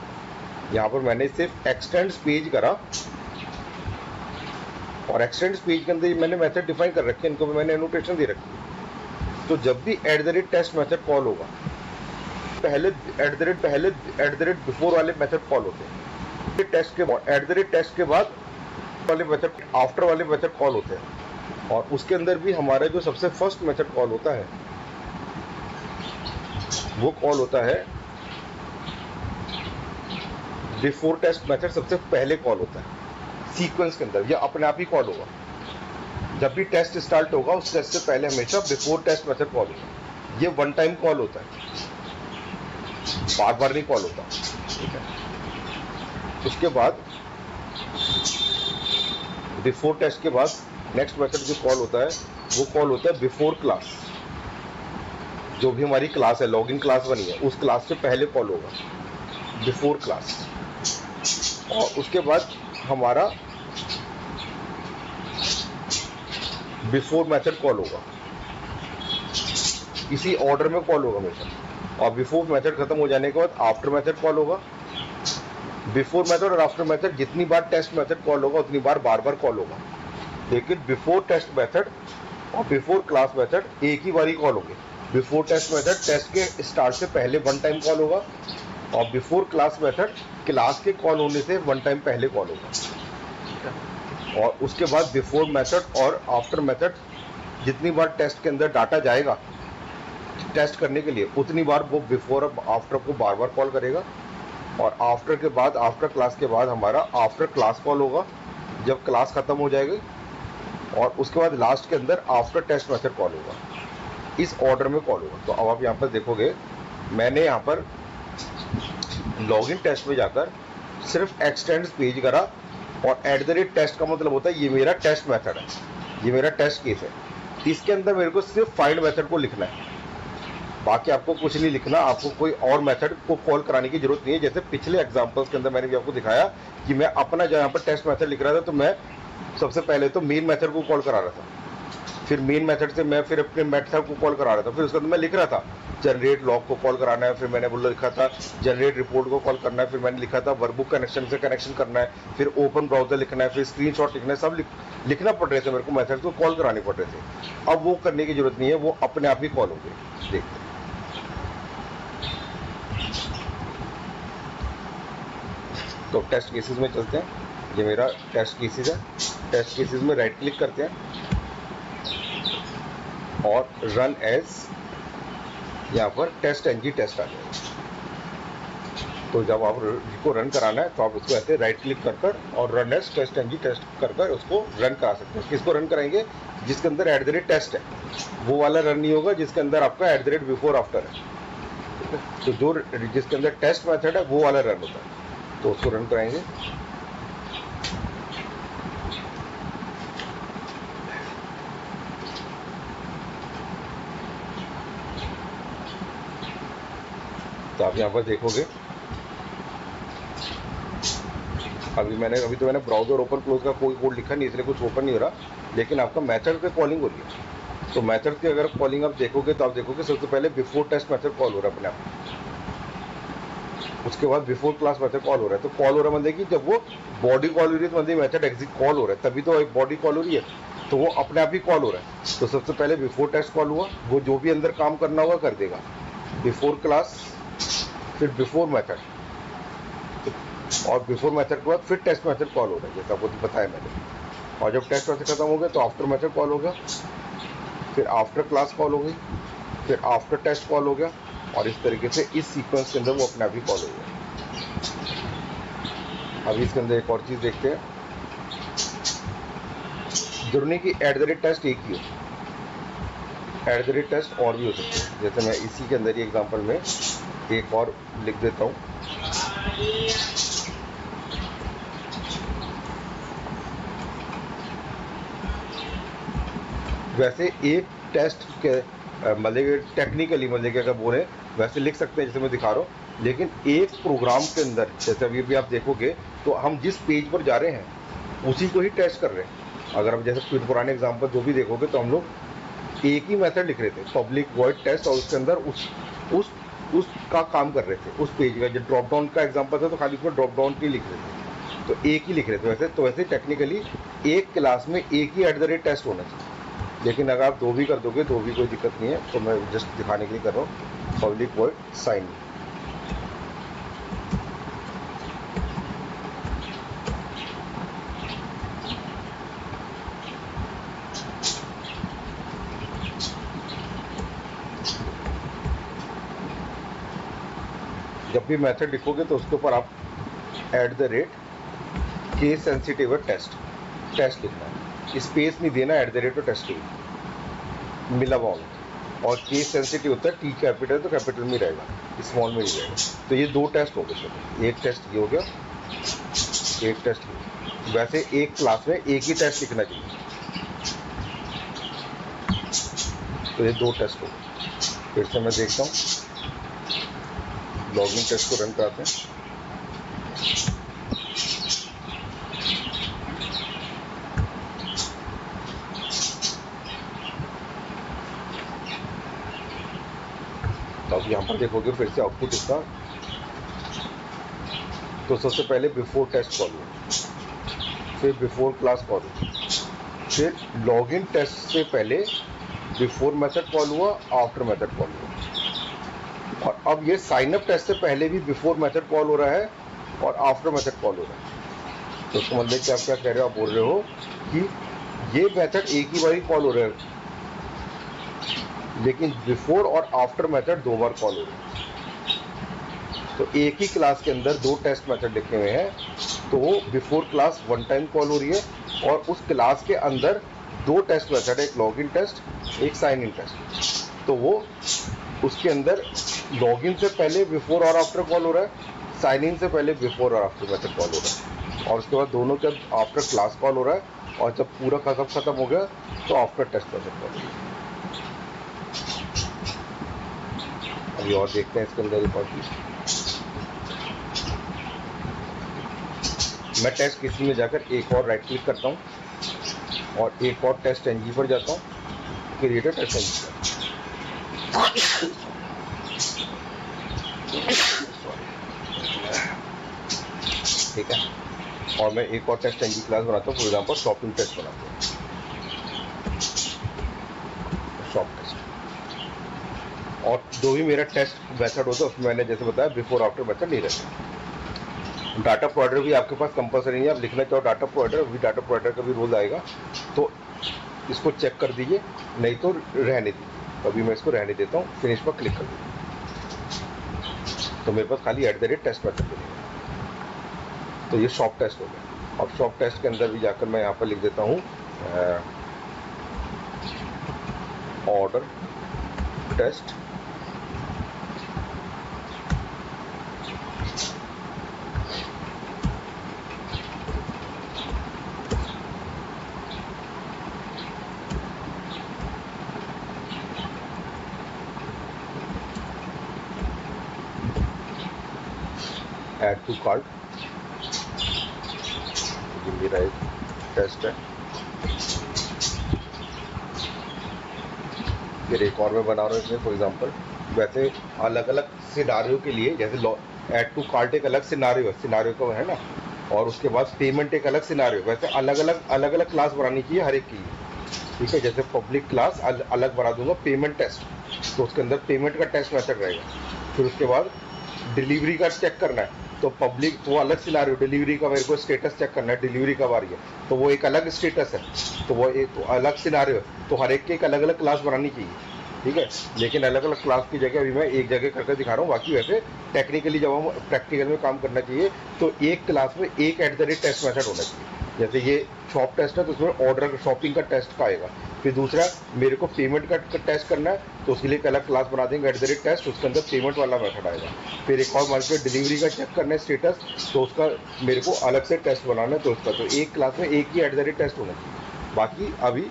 यहाँ पर मैंने सिर्फ एक्सटेंड्स पेज करा और एक्सटेंड्स पेज के अंदर मैंने मेथड डिफाइन कर रखे हैं, इनको मैंने एनोटेशन दे रखी है। तो जब भी @टेस्ट मेथड कॉल होगा, पहले बिफोर वाले मेथड कॉल होते हैं, टेस्ट के बाद टेस्ट के बाद वाले मेथड आफ्टर वाले मेथड कॉल होते हैं। और उसके अंदर भी हमारा जो सबसे फर्स्ट मेथड कॉल होता है वो कॉल होता है बिफोर टेस्ट मेथड, सबसे पहले कॉल होता है सीक्वेंस के अंदर, ये अपने आप ही कॉल होगा। जब भी टेस्ट स्टार्ट होगा उस टेस्ट से पहले हमेशा बिफोर टेस्ट मेथड कॉल होगा। ये वन टाइम कॉल होता है, बार बार नहीं कॉल होता। ठीक है, उसके बाद बिफोर टेस्ट के बाद नेक्स्ट मेथड जो कॉल होता है वो कॉल होता है बिफोर क्लास। जो भी हमारी क्लास है, लॉगिन क्लास बनी है, उस क्लास से पहले कॉल होगा बिफोर क्लास। और उसके बाद हमारा बिफोर मेथड कॉल होगा, इसी ऑर्डर में कॉल होगा हमेशा। और बिफोर मेथड खत्म हो जाने के बाद आफ्टर मेथड कॉल होगा। बिफोर मेथड और आफ्टर मेथड जितनी बार टेस्ट मेथड कॉल होगा उतनी बार बार कॉल होगा, लेकिन बिफोर टेस्ट मेथड और बिफोर क्लास मेथड एक ही बारी कॉल होंगे। बिफोर टेस्ट मेथड टेस्ट के स्टार्ट से पहले वन टाइम कॉल होगा, और बिफोर क्लास मेथड क्लास के कॉल होने से वन टाइम पहले कॉल होगा। और उसके बाद बिफोर मेथड और आफ्टर मेथड जितनी बार टेस्ट के अंदर डाटा जाएगा टेस्ट करने के लिए, उतनी बार वो बिफोर और आफ्टर को बार बार कॉल करेगा। और आफ्टर के बाद, आफ्टर क्लास के बाद हमारा आफ्टर क्लास कॉल होगा जब क्लास खत्म हो जाएगी। और उसके बाद लास्ट के अंदर आफ्टर टेस्ट मेथड कॉल होगा। इस ऑर्डर में कॉल होगा। तो अब आप यहाँ पर देखोगे मैंने यहाँ पर लॉगिन टेस्ट में जाकर सिर्फ एक्सटेंड्स पेज करा और @टेस्ट का मतलब होता है ये मेरा टेस्ट मेथड है, ये मेरा टेस्ट केस है। इसके अंदर मेरे को सिर्फ फाइंड मेथड को लिखना है, बाकी आपको कुछ नहीं लिखना, आपको कोई और मेथड को कॉल कराने की जरूरत नहीं है। जैसे पिछले एग्जांपल्स के अंदर मैंने भी आपको दिखाया कि मैं अपना जो यहाँ पर टेस्ट मेथड लिख रहा था, तो मैं सबसे पहले तो मेन मेथड को कॉल करा रहा था, फिर मेन मेथड से मैं फिर अपने मेथड को कॉल करा रहा था, फिर उसके अंदर मैं लिख रहा था जनरेट लॉग को कॉल कराना है, फिर मैंने बोला लिखा था जनरेट रिपोर्ट को कॉल करना है, फिर मैंने लिखा था वर्कबुक कनेक्शन से कनेक्शन करना है, फिर ओपन ब्राउजर लिखना है, फिर स्क्रीनशॉट लिखना है, सब लिखना पड़ रहे थे मेरे को, मेथड को कॉल कराने पड़ रहे थे। अब वो करने की जरूरत नहीं है, वो अपने आप ही कॉल हो गए। देखते हैं, तो टेस्ट केसेस में चलते हैं। ये मेरा टेस्ट केसेस है, टेस्ट केसेस में राइट क्लिक करते हैं और रन एज, यहाँ पर टेस्ट एनजी टेस्ट आ जाएगा। तो जब आप इसको रन कराना है तो आप उसको ऐसे राइट क्लिक कर कर और run as test NG test कर कर उसको रन करा सकते हैं। किसको रन कराएंगे? जिसके अंदर @टेस्ट है, वो वाला रन नहीं होगा जिसके अंदर आपका बिफोर आफ्टर है। तो जो जिसके अंदर टेस्ट मेथड है वो वाला रन होता है, तो उसको रन कराएंगे। तो आप यहाँ पर देखोगे, अभी तो मैंने ब्राउजर ओपन क्लोज का कोई कोड लिखा नहीं, इसलिए कुछ ओपन नहीं हो रहा, लेकिन आपका मेथड पे कॉलिंग हो रही है। तो मेथड की अगर कॉलिंग आप देखोगे तो आप देखोगे सबसे पहले बिफोर टेस्ट मेथड कॉल हो रहा है अपने आप, उसके बाद बिफोर क्लास मेथड कॉल हो रहा है। तो कॉल हो रहा है मतलब कि जब वो बॉडी कॉल हो रही है तो मतलब मेथड एग्जिट कॉल हो रहा है, तभी तो एक बॉडी कॉल हो रही है, तो वो अपने आप ही कॉल हो रहा है। तो सबसे पहले बिफोर टेस्ट कॉल हुआ, वो जो भी अंदर काम करना होगा कर देगा, बिफोर क्लास, फिर बिफोर मेथड, और बिफोर मेथड के बाद फिर टेस्ट मेथड कॉल हो रहा है, जैसा आपको बताया मैंने। और जब टेस्ट मेथड खत्म हो गया तो आफ्टर मेथड कॉल हो गया, फिर आफ्टर क्लास कॉल हो गई, फिर आफ्टर टेस्ट कॉल हो गया, और इस तरीके से इस सीक्वेंस के अंदर वो अपने आप ही कॉल हो गया। अभी इसके अंदर एक और चीज़ देखते हैं, जरूरी कि @टेस्ट एक ही हो, @टेस्ट और भी हो सकते हैं। जैसे मैं इसी के अंदर ही एग्जांपल में एक और लिख देता हूँ, वैसे एक टेस्ट के मतलब टेक्निकली मतलब कि अगर बोले वैसे लिख सकते हैं जैसे मैं दिखा रहा हूँ, लेकिन एक प्रोग्राम के अंदर जैसे अभी भी आप देखोगे तो हम जिस पेज पर जा रहे हैं उसी को ही टेस्ट कर रहे हैं। अगर हम जैसे फिर पुराने एग्जाम्पल जो भी देखोगे तो हम लोग एक ही मेथड लिख रहे थे, पब्लिक वॉइड टेस्ट, और उसके अंदर उसका काम कर रहे थे उस पेज का। जब ड्रॉप डाउन का एग्जाम्पल था तो खाली उसमें ड्रॉप डाउन की लिख रहे थे, तो एक ही लिख रहे थे। वैसे टेक्निकली एक क्लास में एक ही @टेस्ट होना चाहिए, लेकिन अगर आप दो भी कर दोगे तो भी कोई दिक्कत नहीं है। तो मैं जस्ट दिखाने के लिए कर रहा हूँ, पब्लिक वॉइड साइन। जब भी मेथड लिखोगे तो उसके ऊपर आप केस सेंसिटिव टेस्ट लिखना है, स्पेस नहीं देना, @ टेस्ट के मिला हुआ होगा। और केस सेंसिटिव होता है, टी कैपिटल तो कैपिटल में रहेगा, स्मॉल में नहीं रहेगा। तो ये दो टेस्ट हो गए, एक टेस्ट ये हो गया, एक टेस्ट ये। वैसे एक क्लास में एक ही टेस्ट लिखना चाहिए, तो ये दो टेस्ट हो गए। फिर से मैं देखता हूँ, लॉगिन टेस्ट को रन कराते हैं। तो अब यहाँ पर देखोगे फिर से आउटपुट इसका, तो सबसे पहले बिफोर टेस्ट कॉल हुआ, फिर बिफोर क्लास कॉल हुआ, फिर लॉगिन टेस्ट से पहले बिफोर मेथड कॉल हुआ, आफ्टर मेथड कॉल हुआ। और अब ये साइन अप टेस्ट से पहले भी बिफोर मेथड कॉल हो रहा है और आफ्टर मेथड कॉल हो रहा है। तो उसको मतलब कि आप क्या कह रहे हो, आप बोल रहे हो कि ये मेथड एक ही बार कॉल हो रहा है, लेकिन बिफोर और आफ्टर मेथड दो बार कॉल हो रहे हैं। तो एक ही क्लास के अंदर दो टेस्ट मेथड लिखे हुए हैं, तो वो before class one time call हो रही है, और उस क्लास के अंदर दो टेस्ट मेथड है, एक लॉगिन टेस्ट, एक साइन इन टेस्ट। तो वो उसके अंदर लॉगिन से पहले बिफोर और आफ्टर कॉल हो रहा है, साइन इन से पहले बिफोर और आफ्टर मेथड कॉल हो रहा है, और उसके बाद दोनों जब आफ्टर क्लास कॉल हो रहा है और जब पूरा खत्म हो गया तो आफ्टर टेस्ट मेथड कॉल हो रहा है। अभी और देखते हैं इसके अंदर एक और चीज। मैं टेस्ट किसी में जाकर एक और राइट क्लिक करता हूँ और एक और टेस्ट एनजी पर जाता हूँ, क्रिएट अ टेस्ट एनजी। ठीक है, और मैं एक और टेस्ट एनजी क्लास बनाता हूँ, फॉर एग्जाम्पल शॉपिंग टेस्ट बनाता हूँ, शॉप टेस्ट। और जो भी मेरा टेस्ट मेथड होता है उसमें मैंने जैसे बताया बिफोर आफ्टर मेथड नहीं रहता। डाटा प्रोवाइडर भी आपके पास कंपलसरी नहीं है, आप लिखना चाहो डाटा प्रोवाइडर, अभी डाटा प्रोवाइडर का भी रोल आएगा, तो इसको चेक कर दीजिए, नहीं तो रहने दीजिए। तो अभी मैं इसको रहने देता हूँ, फिनिश पर क्लिक कर दीजिए, तो मेरे पास खाली @टेस्ट मेथड मिलेगा। तो ये शॉप टेस्ट हो गया। और शॉप टेस्ट के अंदर भी जाकर मैं यहाँ पर लिख देता हूँ order test add to cart, ये मेरा एक टेस्ट है। फिर एक और मैं बना रहा हूँ इसमें, फॉर एग्जांपल वैसे अलग अलग सिनारियो के लिए, जैसे ऐड टू कार्ट एक अलग सिनारियो का है ना, और उसके बाद पेमेंट एक अलग सिनारियो, वैसे अलग अलग क्लास बनानी चाहिए हर एक की। ठीक है, जैसे पब्लिक क्लास अलग बना दूंगा पेमेंट टेस्ट, तो उसके अंदर पेमेंट का टेस्ट मेथड रहेगा। फिर उसके बाद डिलीवरी का चेक करना है, तो पब्लिक वो अलग सिनारियो, डिलीवरी का मेरे को स्टेटस चेक करना है, डिलीवरी कब आ रही है, तो वो एक अलग स्टेटस है, तो वो एक तो अलग सिनारियो, तो हर एक की एक अलग अलग क्लास बनानी चाहिए। ठीक है, लेकिन अलग अलग क्लास की जगह अभी मैं एक जगह करके दिखा रहा हूँ। बाकी वैसे टेक्निकली जब हम प्रैक्टिकल में काम करना चाहिए तो एक क्लास में एक टेस्ट मेथड होना चाहिए। जैसे ये शॉप टेस्ट है तो उसमें ऑर्डर शॉपिंग का टेस्ट का आएगा। फिर दूसरा मेरे को पेमेंट का टेस्ट करना है, तो उसके लिए एक अलग क्लास बना देंगे टेस्ट, उसके अंदर पेमेंट वाला मेथड आएगा। फिर एक और मान लीजिए डिलीवरी का चेक करना है स्टेटस, तो उसका मेरे को अलग से टेस्ट बनाना है, तो उसका तो एक क्लास में एक ही टेस्ट होना चाहिए। बाकी अभी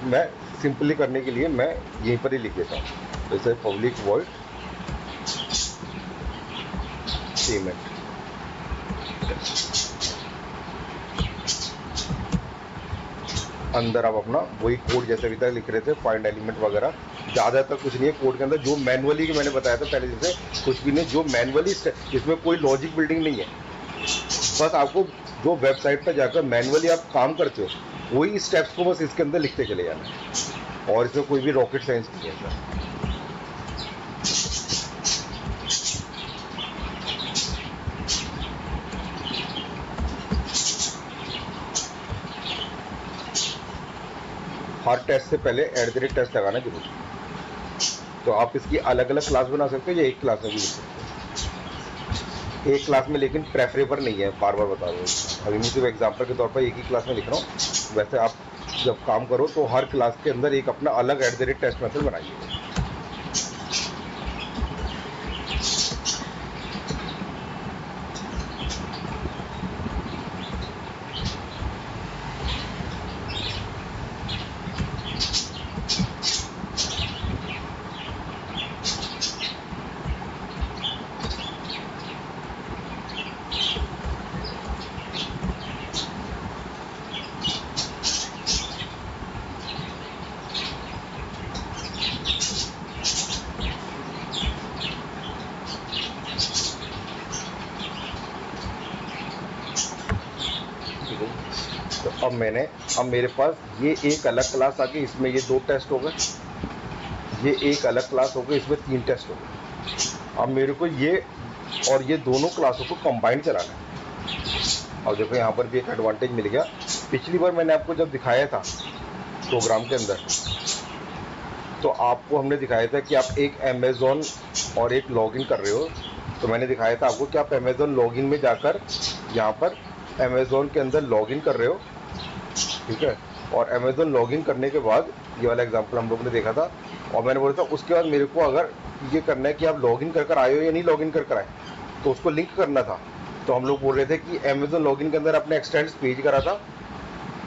मैं सिंपली करने के लिए मैं यहीं पर ही लिख देता हूँ, जैसे पब्लिक वॉइड पेमेंट। अंदर आप अपना वही कोड जैसे अभी तक लिख रहे थे, फाइंड एलिमेंट वगैरह, ज़्यादातर कुछ नहीं है कोड के अंदर। जो मैनुअली की मैंने बताया था पहले, जैसे कुछ भी नहीं, जो मैनुअली, इसमें कोई लॉजिक बिल्डिंग नहीं है, बस आपको जो वेबसाइट पर जाकर मैनुअली आप काम करते हो वही स्टेप्स को बस इसके अंदर लिखते चले जाना है, और इसमें कोई भी रॉकेट साइंस नहीं है सर। हर टेस्ट से पहले @टेस्ट लगाना जरूरी है। तो आप इसकी अलग अलग क्लास बना सकते हो या एक क्लास में भी लिख सकते हो, एक क्लास में, लेकिन प्रेफरेबल नहीं है, बार बार बता रहा हूँ। अभी मैं सिर्फ एग्जाम्पल के तौर पर एक ही क्लास में लिख रहा हूँ। वैसे आप जब काम करो तो हर क्लास के अंदर एक अपना अलग @टेस्ट मेथड बनाइए। तो अब मेरे पास ये एक अलग क्लास आ गई, इसमें ये 2 टेस्ट हो गए, ये एक अलग क्लास हो गई, इसमें 3 टेस्ट हो गए। अब मेरे को ये और ये दोनों क्लासों को कंबाइन चलाना है। और देखो यहाँ पर भी एक एडवांटेज मिल गया। पिछली बार मैंने आपको जब दिखाया था प्रोग्राम के अंदर, तो आपको हमने दिखाया था कि आप एक अमेज़ॉन और एक लॉगिन कर रहे हो, तो मैंने दिखाया था आपको कि आप अमेज़ॉन लॉगिन में जाकर यहाँ पर अमेज़ॉन के अंदर लॉगिन कर रहे हो, ठीक है, और अमेजोन लॉगिन करने के बाद, ये वाला एग्जांपल हम लोग ने देखा था, और मैंने बोला था उसके बाद मेरे को अगर ये करना है कि आप लॉगिन कर कर आए हो या नहीं लॉगिन कर कर आए, तो उसको लिंक करना था। तो हम लोग बोल रहे थे कि अमेजोन लॉगिन के अंदर आपने एक्सटेंड्स पेज करा था,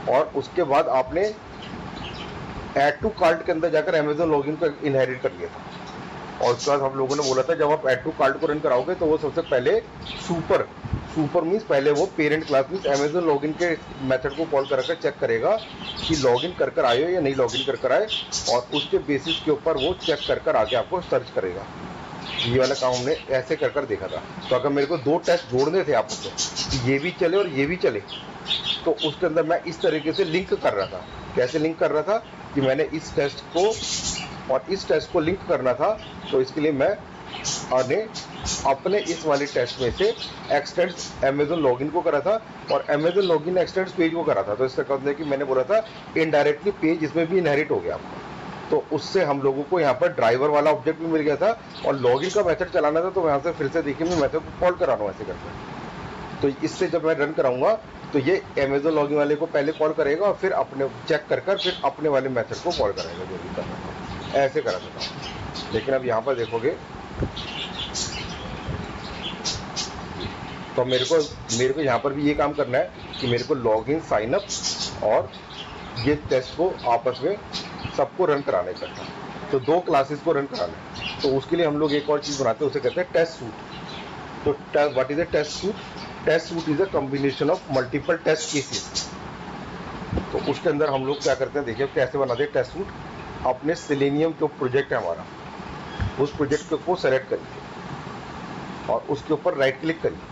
और उसके बाद आपने ऐड टू कार्ट के अंदर जाकर अमेजोन लॉगिन को इनहेरिट कर लिया था। और उसके बाद हम लोगों ने बोला था जब आप ऐड टू कार्ट को रन कराओगे तो वो सबसे पहले सुपर मीन्स पहले वो parent class means Amazon login के मेथड को कॉल कर चेक करेगा कि लॉगिन कर कर आए हो या नहीं लॉगिन कर कर आए, और उसके बेसिस के ऊपर वो चेक कर कर आगे आपको सर्च करेगा। ये वाला काम हमने ऐसे कर कर देखा था। तो अगर मेरे को दो टेस्ट जोड़ने थे आपस में कि ये भी चले और ये भी चले, तो उसके अंदर मैं इस तरीके से लिंक कर रहा था। कैसे लिंक कर रहा था कि मैंने इस टेस्ट को और इस टेस्ट को लिंक करना था, तो इसके लिए मैं अपने इस वाले टेस्ट में से एक्सटेंड्स अमेजोन लॉगिन को करा था और अमेजोन लॉगिन एक्सटेंड्स पेज को करा था। तो इसका मतलब है कि मैंने बोला था इनडायरेक्टली पेज इसमें भी इनहेरिट हो गया आपका। तो उससे हम लोगों को यहाँ पर ड्राइवर वाला ऑब्जेक्ट भी मिल गया था, और लॉगिन का मेथड चलाना था। तो यहाँ से फिर से देखिए मैं मेथड को कॉल करा रहा हूँ ऐसे करके। तो इससे जब मैं रन कराऊंगा तो ये अमेजोन लॉगिन वाले को पहले कॉल करेगा और फिर अपने चेक कर कर फिर अपने वाले मेथड को कॉल कराएगा जो भी करना था। ऐसे करा सकता हूँ। लेकिन अब यहाँ पर देखोगे तो मेरे को यहाँ पर भी ये काम करना है कि मेरे को लॉगिन साइन अप और ये टेस्ट को आपस में सबको रन कराने का था। तो दो क्लासेस को रन कराना है। तो उसके लिए हम लोग एक और चीज़ बनाते हैं, उसे कहते हैं टेस्ट सूट। तो what is a test suite? Test suite is a combination of multiple test cases. तो उसके अंदर हम लोग क्या करते हैं, देखिए कैसे बनाते हैं टेस्ट सूट। अपने सेलेनियम जो प्रोजेक्ट है हमारा, उस प्रोजेक्ट को सेलेक्ट करिए और उसके ऊपर राइट क्लिक करिए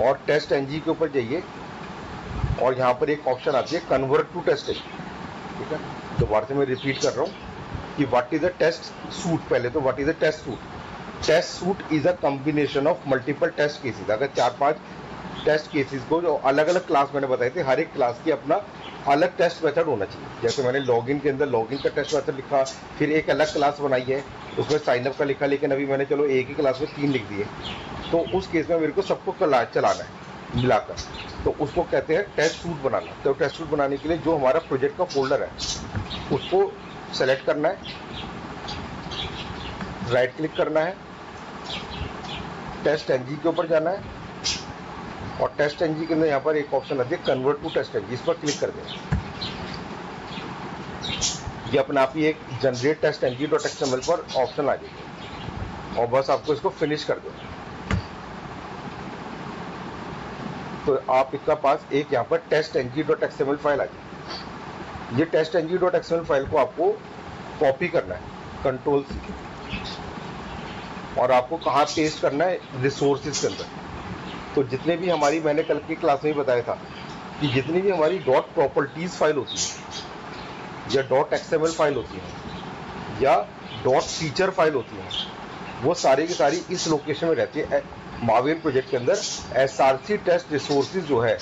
और टेस्ट एनजी के ऊपर जाइए, और यहाँ पर एक ऑप्शन आती है कन्वर्ट टू टेस्ट एनजी। ठीक है, दोबारा से मैं रिपीट कर रहा हूँ कि what is a test suite. पहले तो what is a test suite? Test suite is a combination of multiple test cases. अगर 4-5 टेस्ट केसेस को जो अलग अलग क्लास मैंने बताए थे, हर एक क्लास की अपना अलग टेस्ट मेथड होना चाहिए। जैसे मैंने लॉगिन के अंदर लॉगिन का टेस्ट मेथड लिखा, फिर एक अलग क्लास बनाई है उसमें साइनअप का लिखा, लेकिन अभी मैंने चलो एक ही क्लास में 3 लिख दिए। तो उस केस में मेरे को सबको चलाना है मिलाकर, तो उसको कहते हैं टेस्ट सूट बनाना। तो टेस्ट सूट बनाने के लिए जो हमारा प्रोजेक्ट का फोल्डर है उसको सेलेक्ट करना है, राइट क्लिक करना है, टेस्ट एनजी के ऊपर जाना है, और टेस्ट एनजी के अंदर यहाँ पर एक ऑप्शन आती है कन्वर्ट टू टेस्ट एनजी, इस पर क्लिक कर देना। ये अपने आप ही एक generate test NG dot XML पर ऑप्शन आ जाएगी, और बस आपको इसको फिनिश कर देना। तो आप इसका पास एक यहाँ पर test NG dot XML file आ जाएगी। ये test NG dot XML file को आपको कॉपी करना है कंट्रोल-C, और आपको कहाँ पेस्ट करना है, रिसोर्सेज के अंदर। तो जितने भी हमारी, मैंने कल की क्लास में ही बताया था कि जितनी भी हमारी डॉट प्रॉपर्टीज फाइल होती है या डॉट एक्सएमएल फाइल होती है या डॉट फीचर फाइल होती है, वो सारी की सारी इस लोकेशन में रहती है। मावेन प्रोजेक्ट के अंदर SRC टेस्ट रिसोर्सेज जो है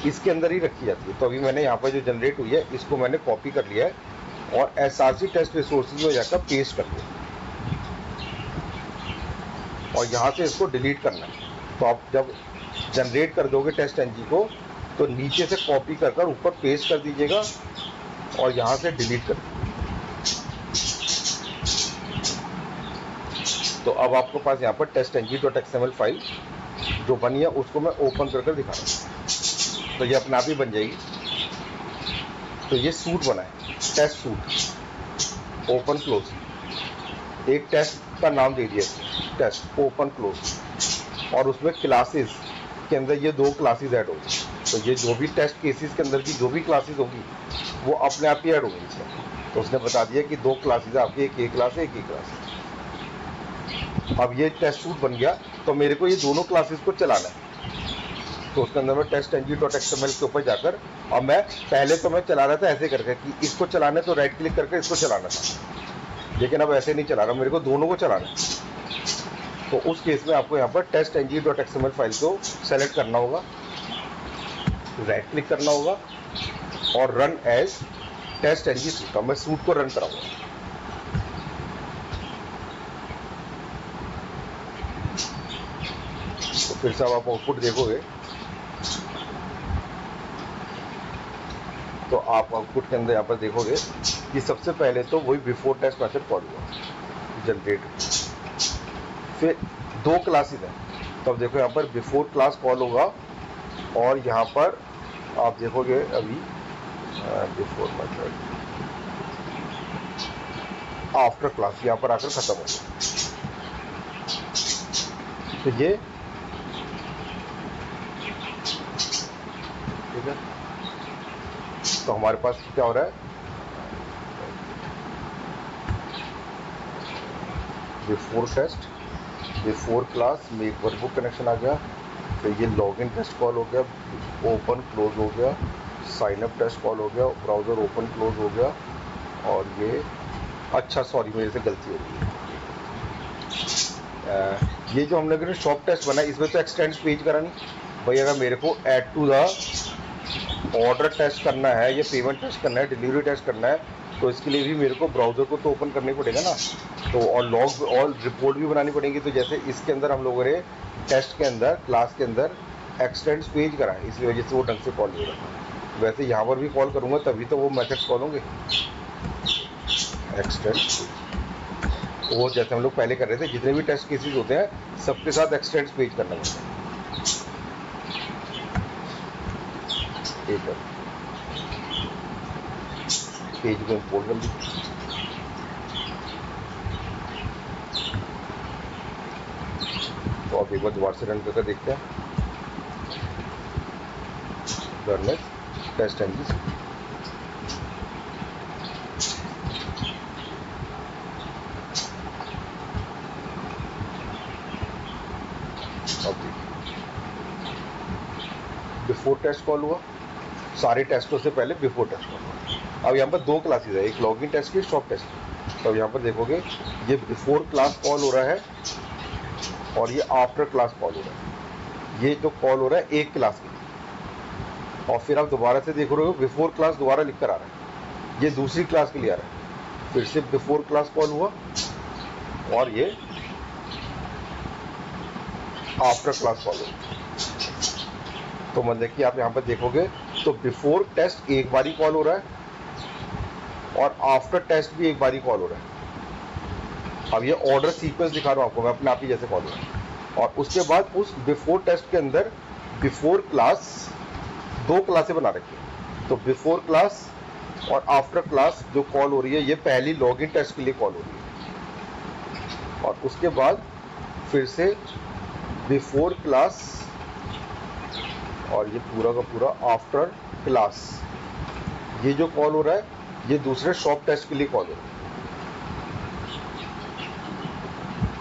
इसके अंदर ही रखी जाती है। तो अभी मैंने यहाँ पर जो जनरेट हुई है इसको मैंने कॉपी कर लिया है और SRC टेस्ट रिसोर्सेज में जाकर पेस्ट कर दिया, और यहाँ से इसको डिलीट करना है। तो आप जब जनरेट कर दोगे टेस्ट एनजी को, तो नीचे से कॉपी कर कर ऊपर पेस्ट कर दीजिएगा और यहाँ से डिलीट कर दीजिएगा। तो अब आपके पास यहाँ पर test NG dot XML file जो बनी है उसको मैं ओपन कर दिखा रहा हूँ। तो ये अपने आप ही बन जाएगी। तो ये सूट बना है, टेस्ट सूट, ओपन क्लोज। एक टेस्ट का नाम दे दिया, टेस्ट ओपन क्लोज, और उसमें क्लासेस के अंदर ये 2 क्लासेस ऐड होगी। तो ये जो भी टेस्ट केसेस के अंदर की जो भी क्लासेस होगी वो अपने आप ही ऐड होगी इसमें। तो उसने बता दिया कि 2 क्लासेस आपकी, एक ए क्लास है, एक ई क्लास है। अब ये टेस्ट सूट बन गया, तो मेरे को ये दोनों क्लासेस को चलाना है। तो उसके अंदर मैं टेस्ट एनजी डॉट एक्सएमएल के ऊपर जाकर, अब मैं पहले तो मैं चला रहा था ऐसे करके कि इसको चलाने तो राइट क्लिक करके इसको चलाना था, लेकिन अब ऐसे नहीं चला रहा, मेरे को दोनों को चलाना है। तो उस केस में आपको यहाँ पर test NG dot XML file को सेलेक्ट करना होगा, राइट क्लिक करना होगा और run as test NG suite. मैं सूट को रन कराऊंगा। तो फिर से आप आउटपुट देखोगे तो आप आउटपुट के अंदर यहाँ पर देखोगे कि सबसे पहले तो वही बिफोर टेस्ट मेथड कॉल हुआ जनरेट, फिर दो क्लासेस हैं। तो अब देखो यहाँ पर बिफोर क्लास कॉल होगा और यहाँ पर आप देखोगे अभी बिफोर मेथड आफ्टर क्लास यहाँ पर आकर खत्म हो गया। तो ये ठीक है, तो हमारे पास क्या हो रहा है, before test, before class make workbook connection आ गया, फिर ये लॉगिन टेस्ट कॉल हो गया, ओपन क्लोज हो गया, साइन अप टेस्ट कॉल हो गया, ब्राउज़र ओपन क्लोज हो गया, और ये अच्छा सॉरी मेरे से गलती हो गई, ये जो हमने शॉप टेस्ट बनाया इसमें तो एक्सटेंड पेज करा नहीं भाई। अगर मेरे को add to the order test करना है या पेमेंट टेस्ट करना है, डिलीवरी टेस्ट करना है, तो इसके लिए भी मेरे को ब्राउज़र को तो ओपन करना पड़ेगा ना, तो और लॉग और रिपोर्ट भी बनानी पड़ेगी। तो जैसे इसके अंदर हम लोगों ने टेस्ट के अंदर क्लास के अंदर एक्सटेंड पेज करा है, इसकी वजह से वो ढंग से कॉल नहीं हो रहा। वैसे यहाँ पर भी कॉल करूँगा तभी तो वो मेथड्स कॉल होंगे। एक्सटेंड वो जैसे हम लोग पहले कर रहे थे, जितने भी टेस्ट केसेस होते हैं सबके साथ एक्सटेंड पेज करना पड़ता है। एक पेज को इम्पोर्ट कर लीजिए, तो आप एक बार दोबारा से रन करके देखते हैं। Run test NG, before test call हुआ, सारे टेस्टों से पहले बिफोर टेस्ट कॉल हुआ। अब यहाँ पर दो क्लासेस है, एक लॉगिन टेस्ट की, शॉप टेस्ट की। तो यहाँ पर देखोगे ये बिफोर क्लास कॉल हो रहा है और ये आफ्टर क्लास कॉल हो रहा है। ये जो कॉल हो रहा है एक क्लास के लिए, और फिर आप दोबारा से देख रहे हो बिफोर क्लास दोबारा लिख कर आ रहा है, ये दूसरी क्लास के लिए आ रहा है। फिर से बिफोर क्लास कॉल हुआ और ये आफ्टर क्लास कॉल हुआ। तो मतलब कि आप यहाँ पर देखोगे तो बिफोर टेस्ट एक बारी कॉल हो रहा है और आफ्टर टेस्ट भी एक बारी कॉल हो रहा है। अब ये ऑर्डर सीक्वेंस दिखा रहा हूँ आपको मैं, अपने आप ही जैसे कॉल हो रहा है। और उसके बाद उस बिफोर टेस्ट के अंदर बिफोर क्लास दो क्लासें बना रखी है। तो बिफोर क्लास और आफ्टर क्लास जो कॉल हो रही है ये पहली लॉगिन टेस्ट के लिए कॉल हो रही है, और उसके बाद फिर से बिफोर क्लास और ये पूरा का पूरा आफ्टर क्लास, ये जो कॉल हो रहा है ये दूसरे शॉप टेस्ट के लिए कॉल हो रहा है।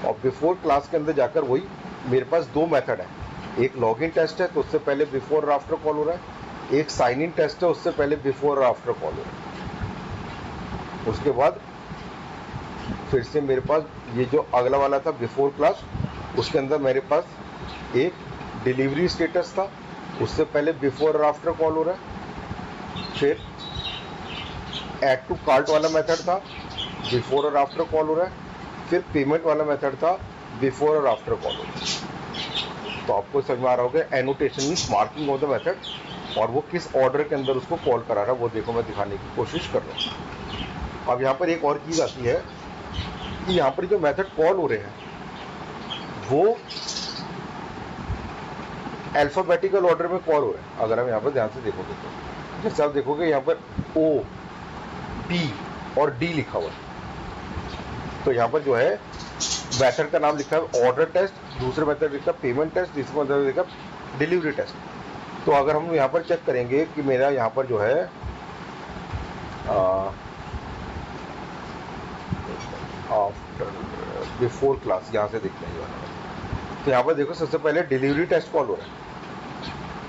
और बिफोर क्लास के अंदर जाकर वही मेरे पास दो मेथड है, एक लॉगिन टेस्ट है तो उससे पहले बिफोर और आफ्टर कॉल हो रहा है, एक साइन इन टेस्ट है उससे पहले बिफोर और आफ्टर कॉल हो रहा है। उसके बाद फिर से मेरे पास ये जो अगला वाला था बिफोर क्लास, उसके अंदर मेरे पास एक डिलीवरी स्टेटस था, उससे पहले बिफोर और आफ्टर कॉल हो रहा है। फिर ऐड टू कार्ट वाला मेथड था, बिफोर और आफ्टर कॉल हो रहा है। फिर पेमेंट वाला मेथड था, बिफोर और आफ्टर कॉल हो रहा है। तो आपको समझ में आ रहा होगा annotation means marking of the method, और वो किस ऑर्डर के अंदर उसको कॉल करा रहा है वो देखो मैं दिखाने की कोशिश कर रहा हूँ। अब यहाँ पर एक और चीज़ आती है कि यहाँ पर जो मेथड कॉल हो रहे हैं वो अल्फ़ाबेटिकल ऑर्डर में कॉल हो रहे हैं। अगर हम यहाँ पर ध्यान से देखोगे तो जैसे आप देखोगे यहाँ पर O, P और D लिखा हुआ है। तो यहाँ पर जो है मेथड का नाम लिखा है ऑर्डर टेस्ट, दूसरे मेथड लिखा है पेमेंट टेस्ट, तीसरे मेथड लिखा है डिलीवरी टेस्ट। तो अगर हम यहाँ पर चेक करेंगे कि मेरा यहाँ पर जो है आफ्टर बिफोर क्लास, यहाँ से देखते हैं तो यहाँ पर देखो सबसे पहले डिलीवरी टेस्ट कॉल हो रहा है,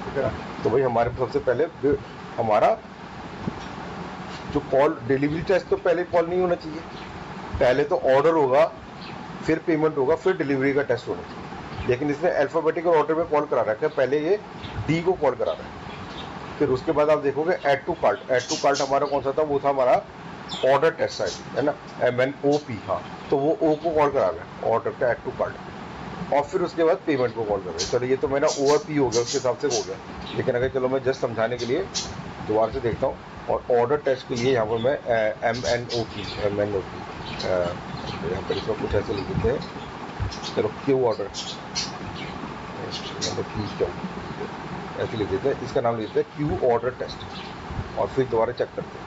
ठीक है ना। तो भाई हमारे सबसे पहले हमारा जो कॉल डिलीवरी टेस्ट तो पहले कॉल नहीं होना चाहिए, पहले तो ऑर्डर होगा फिर पेमेंट होगा फिर डिलीवरी का टेस्ट होना चाहिए। लेकिन इसने अल्फ़ाबेटिकल ऑर्डर में कॉल करा रखा है, पहले ये डी को कॉल करा रहा है। फिर उसके बाद आप देखोगे add to cart, add to cart हमारा कौन सा था, वो था हमारा ऑर्डर टेस्ट साइड, है ना, MNOP। हाँ, तो वो O को कॉल करा रहा है ऑर्डर का ऐड टू कार्ट, और फिर उसके बाद पेमेंट को कॉल कर रहे हैं। चलो ये तो मेरा OP हो गया, उसके हिसाब से हो गया। लेकिन अगर चलो मैं जस्ट समझाने के लिए दोबारा से देखता हूँ और ऑर्डर टेस्ट के लिए यहाँ पर मैं MNOT यहाँ पर इसमें कुछ ऐसे लिख देते हैं, चलो क्यू ऑर्डर ऐसे लिख देते हैं, इसका नाम लिख देते हैं क्यू ऑर्डर टेस्ट और फिर दोबारा चेक करते हैं।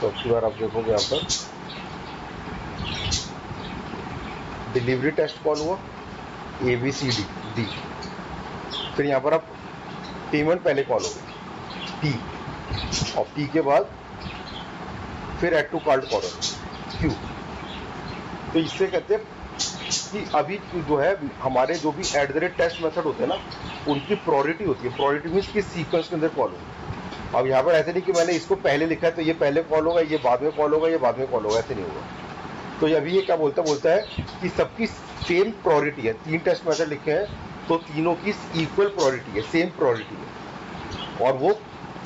तो अब की बार आप देखोगे यहाँ पर डिलीवरी टेस्ट कॉल हुआ ABCD, फिर यहाँ पर आप पेमेंट पहले कॉल होगा T, और T के बाद फिर ऐड टू कार्ड कॉल होगा Q। तो इससे कहते हैं कि अभी जो है हमारे जो भी @टेस्ट मेथड होते हैं ना, उनकी प्रायोरिटी होती है। प्रायोरिटी मीन्स कि सीक्वेंस के अंदर कॉल होगा। अब यहाँ पर ऐसे नहीं कि मैंने इसको पहले लिखा है तो ये पहले कॉल होगा, ये बाद में कॉल होगा, ये बाद में कॉल होगा, ऐसे नहीं होगा। तो अभी ये क्या बोलता है कि सबकी सेम प्रायोरिटी है। 3 टेस्ट मेथड लिखे हैं तो तीनों की इक्वल प्रायोरिटी है, सेम प्रायोरिटी है। और वो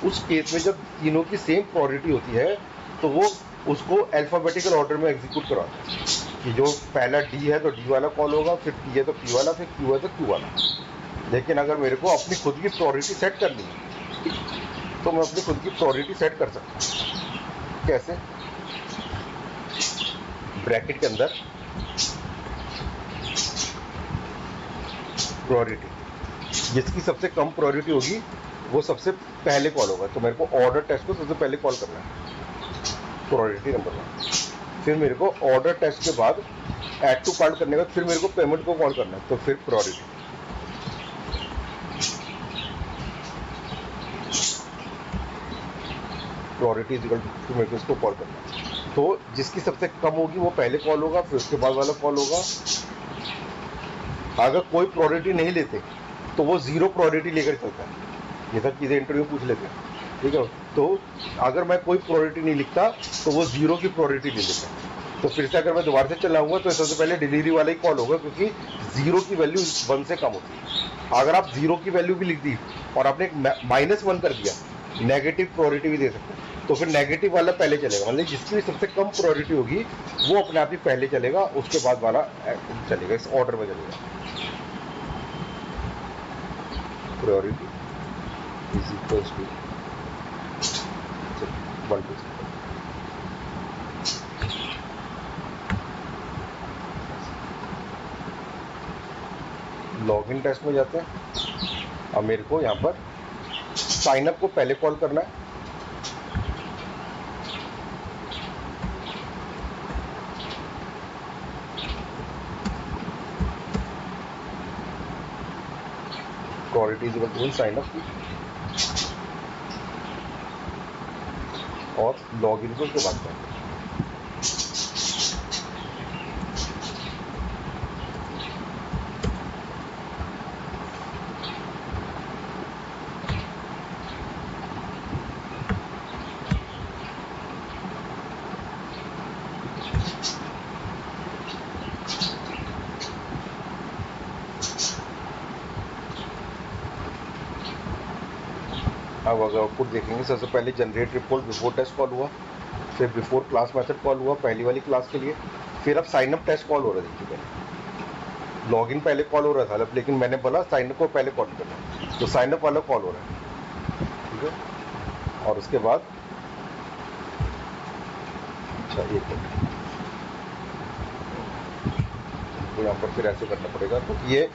उस केस में जब तीनों की सेम प्रायोरिटी होती है तो वो उसको अल्फाबेटिकल ऑर्डर में एग्जीक्यूट कराता है कि जो पहला D है तो D वाला कॉल होगा, फिर P है तो P वाला, फिर Q है तो Q वाला। लेकिन अगर मेरे को अपनी खुद की प्रायोरिटी सेट करनी है तो मैं अपनी खुद की प्रायोरिटी सेट कर सकता हूँ। कैसे? ब्रैकेट के अंदर प्रायोरिटी, जिसकी सबसे कम प्रायोरिटी होगी वो सबसे पहले कॉल होगा। तो मेरे को ऑर्डर टेस्ट को सबसे पहले कॉल करना है, प्रायोरिटी नंबर 1। फिर मेरे को ऑर्डर टेस्ट के बाद ऐड टू कार्ड करने के बाद फिर मेरे को पेमेंट को कॉल करना है, तो फिर priority. Priority is equal to मेरे को इसको कॉल करना है। तो जिसकी सबसे कम होगी वो पहले कॉल होगा, फिर उसके बाद वाला कॉल होगा। अगर कोई प्रायोरिटी नहीं लेते तो वो 0 प्रायोरिटी लेकर चलता है। ये सब चीज़ें इंटरव्यू पूछ लेते हैं, ठीक है। तो अगर मैं कोई प्रायोरिटी नहीं लिखता तो वो 0 की प्रायोरिटी ले लेता। तो फिर से अगर मैं दोबारा से चलाऊंगा तो सबसे पहले डिलीवरी वाला ही कॉल होगा, क्योंकि 0 की वैल्यू 1 से कम होती है। अगर आप 0 की वैल्यू भी लिख दी और आपने -1 कर दिया, नेगेटिव प्रायोरिटी भी दे सकते हैं, तो फिर नेगेटिव वाला पहले चलेगा। मतलब जिसकी भी सबसे कम प्रायोरिटी होगी वो अपने आप ही पहले चलेगा, उसके बाद वाला चलेगा, इस ऑर्डर में चलेगा। Priority is equals to 1 to 0। Login test में जाते हैं। अब मेरे को यहाँ पर साइन अप को पहले कॉल करना है, priority is equal to sign up, और लॉगिन को उसके बाद करना है। अब अगर आउटपुट देखेंगे, सबसे पहले generate report before test call हुआ, फिर बिफोर क्लास मेथड कॉल हुआ पहली वाली क्लास के लिए, फिर अब साइन अप टेस्ट कॉल हो रहा है। देखिए पहले लॉगिन पहले कॉल हो रहा था, लेकिन मैंने बोला साइन अप को पहले कॉल करना, तो साइन अप वाला कॉल हो रहा है, ठीक है। और उसके बाद अच्छा एक मिनट, तो यहाँ पर फिर ऐसे करना पड़ेगा, क्योंकि ये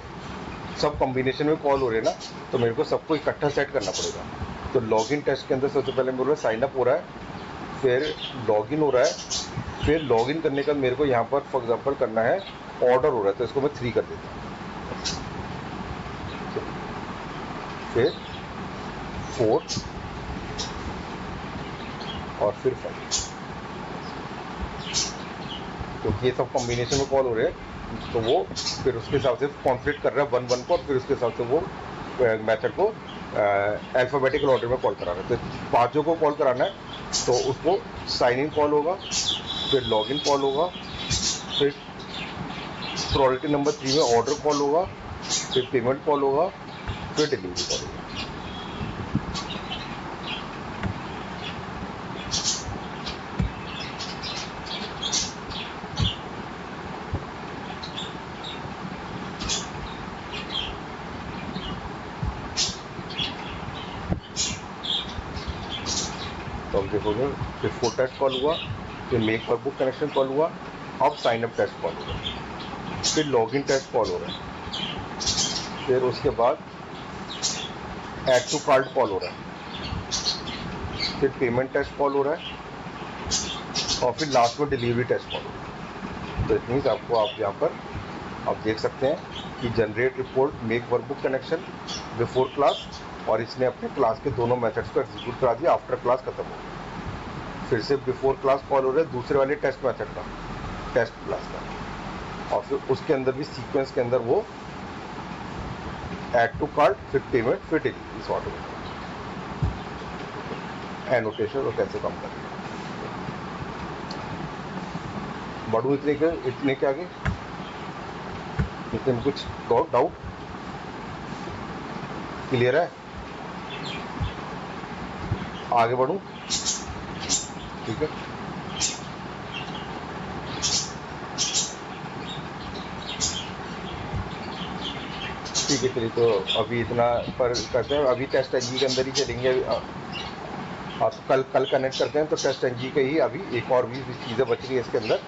सब कॉम्बिनेशन में कॉल हो रहे हैं ना, तो मेरे को सबको इकट्ठा सेट करना पड़ेगा। तो लॉगिन टेस्ट के अंदर सबसे पहले मेरे को साइन अप हो रहा है, फिर लॉगिन हो रहा है, फिर लॉगिन करने का मेरे को यहाँ पर फॉर एग्जांपल करना है ऑर्डर हो रहा है, तो इसको मैं 3 कर देता हूँ, फिर 4 और फिर 5, क्योंकि ये सब कॉम्बिनेशन में कॉल हो रहे हैं, तो वो फिर उसके हिसाब से कॉन्फ्लिक्ट कर रहा है 1-1 को, और फिर उसके हिसाब से वो मेथड को अल्फ़ाबेटिकल ऑर्डर में कॉल करा रहा है। तो 5 को कॉल कराना है, तो उसको साइन इन कॉल होगा, फिर लॉगिन कॉल होगा, फिर प्रायोरिटी नंबर 3 में ऑर्डर कॉल होगा, फिर पेमेंट कॉल होगा, फिर डिलीवरी कॉल होगा। देखोगे बिफोर टेस्ट कॉल हुआ, फिर मेक वर्कबुक कनेक्शन कॉल हुआ, अब साइन अप टेस्ट कॉल हुआ, फिर लॉगिन टेस्ट कॉल हो रहा है, फिर उसके बाद ऐड टू कार्ड कॉल हो रहा है, फिर पेमेंट टेस्ट कॉल हो रहा है, और फिर लास्ट में डिलीवरी टेस्ट कॉल हो रहा है। तो इट मीन्स आपको आप यहाँ पर आप देख सकते हैं कि generate report, make workbook connection, before class, और इसने अपने क्लास के दोनों मेथड्स को एग्जीक्यूट करा दिया आफ्टर क्लास खत्म हो गया। फिर से बिफोर क्लास कॉल हो रहा है दूसरे वाले टेस्ट मेथड का, टेस्ट क्लास का, और फिर उसके अंदर भी सीक्वेंस के अंदर वो ऐड टू कार्ट, फिर पेमेंट, फिर डिलीवरी सॉर्ट हो गया। एनोटेशन और कैसे काम करें, बढ़ू इतने के आगे, इतने में कुछ डाउट क्लियर है? आगे बढ़ूं? ठीक है, चलिए तो अभी इतना पर करते हैं, अभी टेस्ट एनजी के अंदर ही चलेंगे। आप कल कनेक्ट करते हैं तो टेस्ट एनजी के ही अभी एक और भी चीज़ें बच रही है इसके अंदर,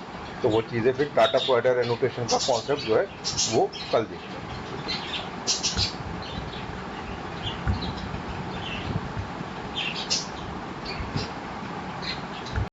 तो वो चीज़ें फिर डाटा प्रोवाइडर एनोटेशन का कॉन्सेप्ट जो है वो कल देखते हैं।